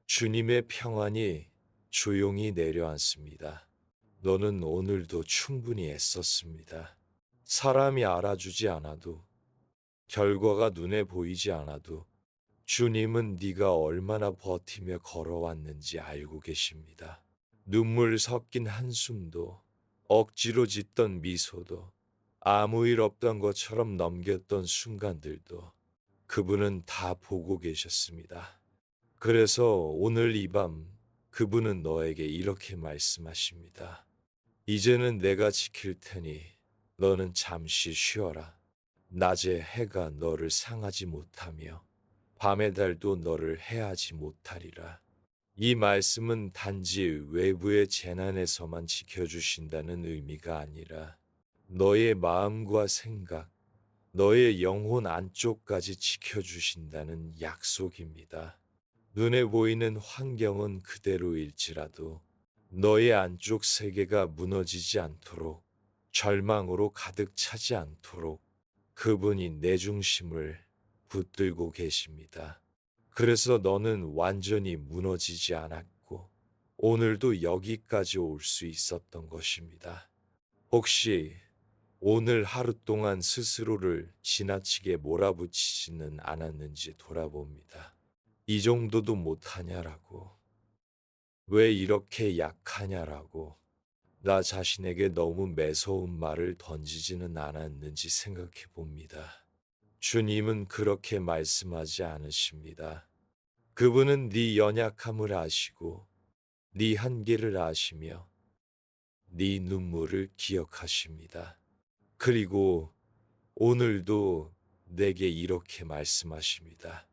주님의 평안이 조용히 내려앉습니다. 너는 오늘도 충분히 애썼습니다. 사람이 알아주지 않아도 결과가 눈에 보이지 않아도 주님은 네가 얼마나 버티며 걸어왔는지 알고 계십니다. 눈물 섞인 한숨도 억지로 짓던 미소도 아무 일 없던 것처럼 넘겼던 순간들도 그분은 다 보고 계셨습니다. 그래서 오늘 이 밤 그분은 너에게 이렇게 말씀하십니다. 이제는 내가 지킬 테니 너는 잠시 쉬어라. 낮에 해가 너를 상하지 못하며 밤의 달도 너를 해하지 못하리라. 이 말씀은 단지 외부의 재난에서만 지켜주신다는 의미가 아니라 너의 마음과 생각, 너의 영혼 안쪽까지 지켜주신다는 약속입니다. 눈에 보이는 환경은 그대로일지라도 너의 안쪽 세계가 무너지지 않도록 절망으로 가득 차지 않도록 그분이 내 중심을 붙들고 계십니다. 그래서 너는 완전히 무너지지 않았고 오늘도 여기까지 올 수 있었던 것입니다. 혹시 오늘 하루 동안 스스로를 지나치게 몰아붙이지는 않았는지 돌아봅니다. 이 정도도 못하냐라고, 왜 이렇게 약하냐라고, 나 자신에게 너무 매서운 말을 던지지는 않았는지 생각해 봅니다. 주님은 그렇게 말씀하지 않으십니다. 그분은 네 연약함을 아시고 네 한계를 아시며 네 눈물을 기억하십니다. 그리고 오늘도 내게 이렇게 말씀하십니다.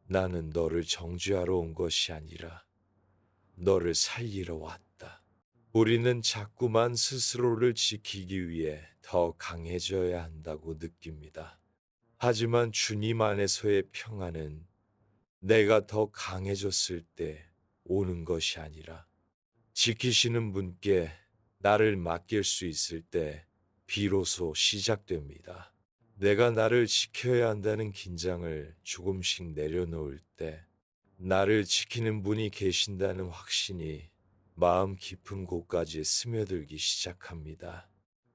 나는 너를 정죄하러 온 것이 아니라 너를 살리러 왔다. 우리는 자꾸만 스스로를 지키기 위해 더 강해져야 한다고 느낍니다. 하지만 주님 안에서의 평안은 내가 더 강해졌을 때 오는 것이 아니라 지키시는 분께 나를 맡길 수 있을 때 비로소 시작됩니다. 내가 나를 지켜야 한다는 긴장을 조금씩 내려놓을 때 나를 지키는 분이 계신다는 확신이 마음 깊은 곳까지 스며들기 시작합니다.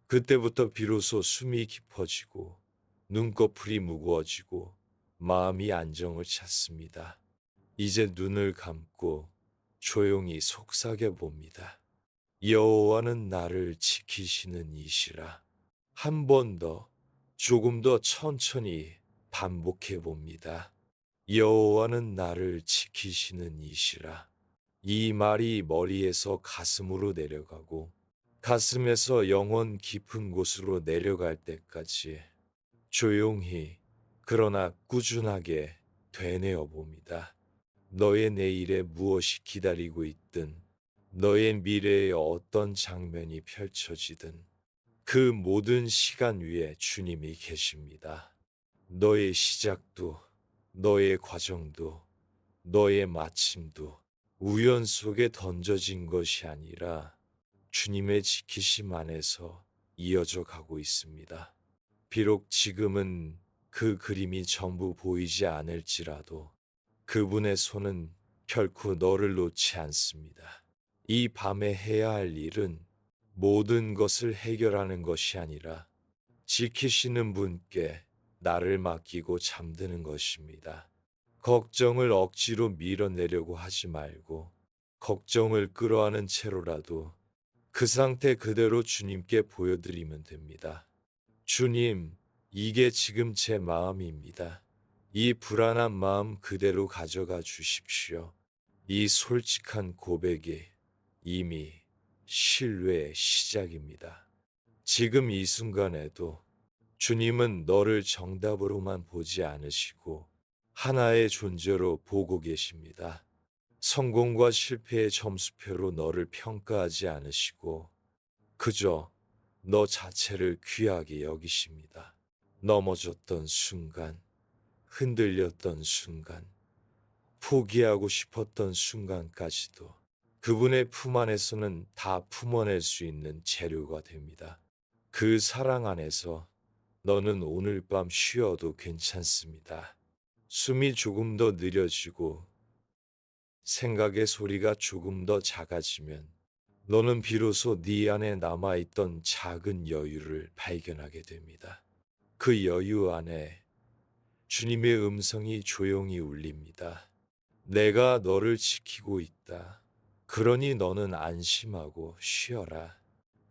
그때부터 비로소 숨이 깊어지고 눈꺼풀이 무거워지고 마음이 안정을 찾습니다. 이제 눈을 감고 조용히 속삭여 봅니다. 여호와는 나를 지키시는 이시라. 한 번 더, 조금 더 천천히 반복해 봅니다. 여호와는 나를 지키시는 이시라. 이 말이 머리에서 가슴으로 내려가고 가슴에서 영혼 깊은 곳으로 내려갈 때까지 조용히 그러나 꾸준하게 되뇌어 봅니다. 너의 내일에 무엇이 기다리고 있든, 너의 미래에 어떤 장면이 펼쳐지든, 그 모든 시간 위에 주님이 계십니다. 너의 시작도, 너의 과정도, 너의 마침도 우연 속에 던져진 것이 아니라 주님의 지키심 안에서 이어져 가고 있습니다. 비록 지금은 그 그림이 전부 보이지 않을지라도 그분의 손은 결코 너를 놓지 않습니다. 이 밤에 해야 할 일은 모든 것을 해결하는 것이 아니라 지키시는 분께 나를 맡기고 잠드는 것입니다. 걱정을 억지로 밀어내려고 하지 말고 걱정을 끌어안은 채로라도 그 상태 그대로 주님께 보여드리면 됩니다. 주님, 이게 지금 제 마음입니다. 이 불안한 마음 그대로 가져가 주십시오. 이 솔직한 고백이 이미 신뢰의 시작입니다. 지금 이 순간에도 주님은 너를 정답으로만 보지 않으시고 하나의 존재로 보고 계십니다. 성공과 실패의 점수표로 너를 평가하지 않으시고 그저 너 자체를 귀하게 여기십니다. 넘어졌던 순간, 흔들렸던 순간, 포기하고 싶었던 순간까지도 그분의 품 안에서는 다 품어낼 수 있는 재료가 됩니다. 그 사랑 안에서 너는 오늘 밤 쉬어도 괜찮습니다. 숨이 조금 더 느려지고 생각의 소리가 조금 더 작아지면 너는 비로소 네 안에 남아있던 작은 여유를 발견하게 됩니다. 그 여유 안에 주님의 음성이 조용히 울립니다. 내가 너를 지키고 있다. 그러니 너는 안심하고 쉬어라.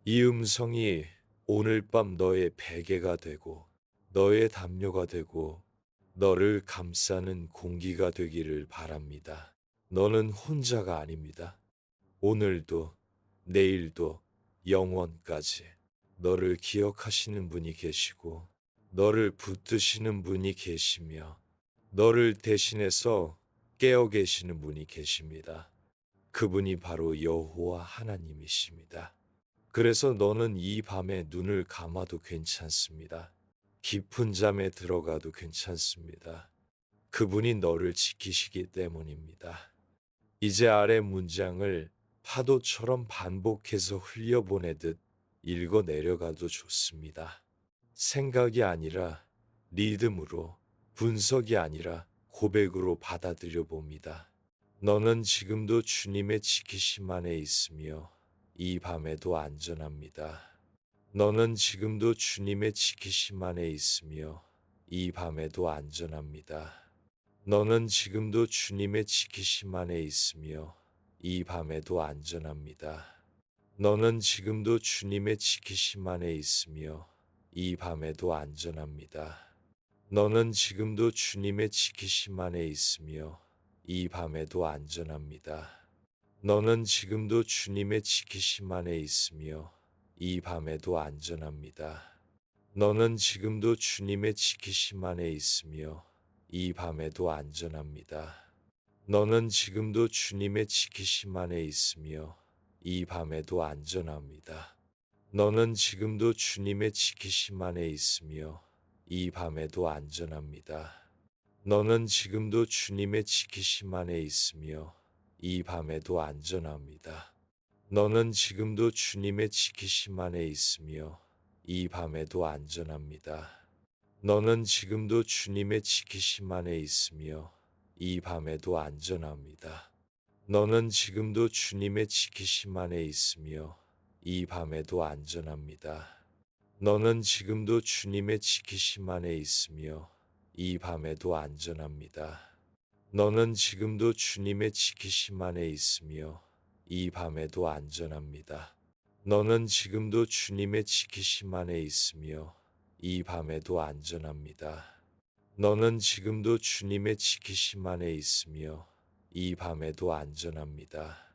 이 음성이 오늘 밤 너의 베개가 되고 너의 담요가 되고 너를 감싸는 공기가 되기를 바랍니다. 너는 혼자가 아닙니다. 오늘도 내일도 영원까지 너를 기억하시는 분이 계시고 너를 붙드시는 분이 계시며 너를 대신해서 깨어 계시는 분이 계십니다. 그분이 바로 여호와 하나님이십니다. 그래서 너는 이 밤에 눈을 감아도 괜찮습니다. 깊은 잠에 들어가도 괜찮습니다. 그분이 너를 지키시기 때문입니다. 이제 아래 문장을 파도처럼 반복해서 흘려보내듯 읽어 내려가도 좋습니다. 생각이 아니라 리듬으로, 분석이 아니라 고백으로 받아들여 봅니다. 너는 지금도 주님의 지키심 안에 있으며 이 밤에도 안전합니다. 너는 지금도 주님의 지키심 안에 있으며 이 밤에도 안전합니다. 너는 지금도 주님의 지키심 안에 있으며 이 밤에도 안전합니다. 너는 지금도 주님의 지키심 안에 있으며 이 밤에도 안전합니다. 너는 지금도 주님의 지키심 안에 있으며 이 밤에도 안전합니다. 너는 지금도 주님의 지키심 안에 있으며 이 밤에도 안전합니다. 너는 지금도 주님의 지키심 안에 있으며 이 밤에도 안전합니다. 너는 지금도 주님의 지키심 안에 있으며 이 밤에도 안전합니다. 너는 지금도 주님의 지키심 안에 있으며 이 밤에도 안전합니다. 너는 지금도 주님의 지키심 안에 있으며 이 밤에도 안전합니다. 너는 지금도 주님의 지키심 안에 있으며 이 밤에도 안전합니다. 너는 지금도 주님의 지키심 안에 있으며 이 밤에도 안전합니다. 너는 지금도 주님의 지키심 안에 있으며 이 밤에도 안전합니다. 너는 지금도 주님의 지키심 안에 있으며 이 밤에도 안전합니다. 너는 지금도 주님의 지키심 안에 있으며 이 밤에도 안전합니다. 너는 지금도 주님의 지키심 안에 있으며 이 밤에도 안전합니다. 너는 지금도 주님의 지키심 안에 있으며 이 밤에도 안전합니다.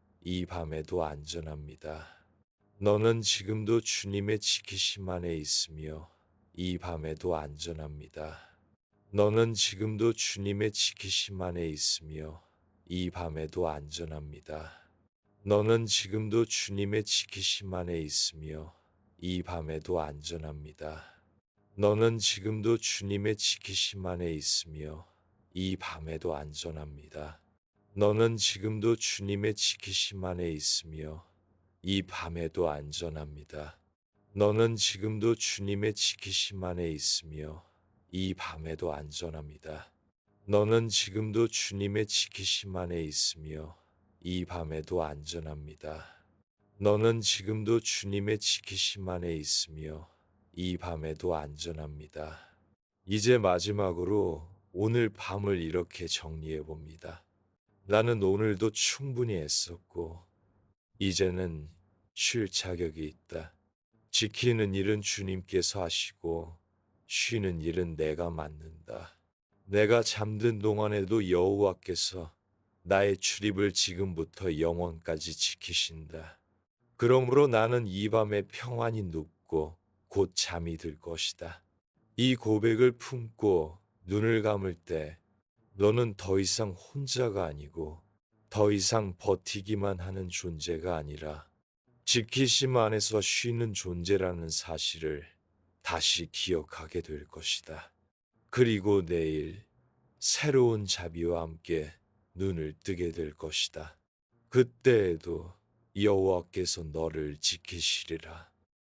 이 밤에도 안전합니다. 너는 지금도 주님의 지키심 안에 있으며 이 밤에도 안전합니다. 너는 지금도 주님의 지키심 안에 있으며 이 밤에도 안전합니다. 너는 지금도 주님의 지키심 안에 있으며 이 밤에도 안전합니다. 너는 지금도 주님의 지키심 안에 있으며 이 밤에도 안전합니다. 너는 지금도 주님의 지키심 안에 있으며 이 밤에도 안전합니다. 너는 지금도 주님의 지키심 안에 있으며 이 밤에도 안전합니다. 너는 지금도 주님의 지키심 안에 있으며 이 밤에도 안전합니다. 너는 지금도 주님의 지키심 안에 있으며 이 밤에도 안전합니다. 이제 마지막으로 오늘 밤을 이렇게 정리해 봅니다. 나는 오늘도 충분히 애썼고, 이제는 쉴 자격이 있다. 지키는 일은 주님께서 하시고, 쉬는 일은 내가 맡는다. 내가 잠든 동안에도 여호와께서 나의 출입을 지금부터 영원까지 지키신다. 그러므로 나는 이 밤에 평안히 눕고 곧 잠이 들 것이다. 이 고백을 품고 눈을 감을 때 너는 더 이상 혼자가 아니고 더 이상 버티기만 하는 존재가 아니라 지키심 안에서 쉬는 존재라는 사실을 다시 기억하게 될 것이다. 그리고 내일 새로운 자비와 함께 눈을 뜨게 될 것이다. 그때에도 여호와께서 너를 지키시리라.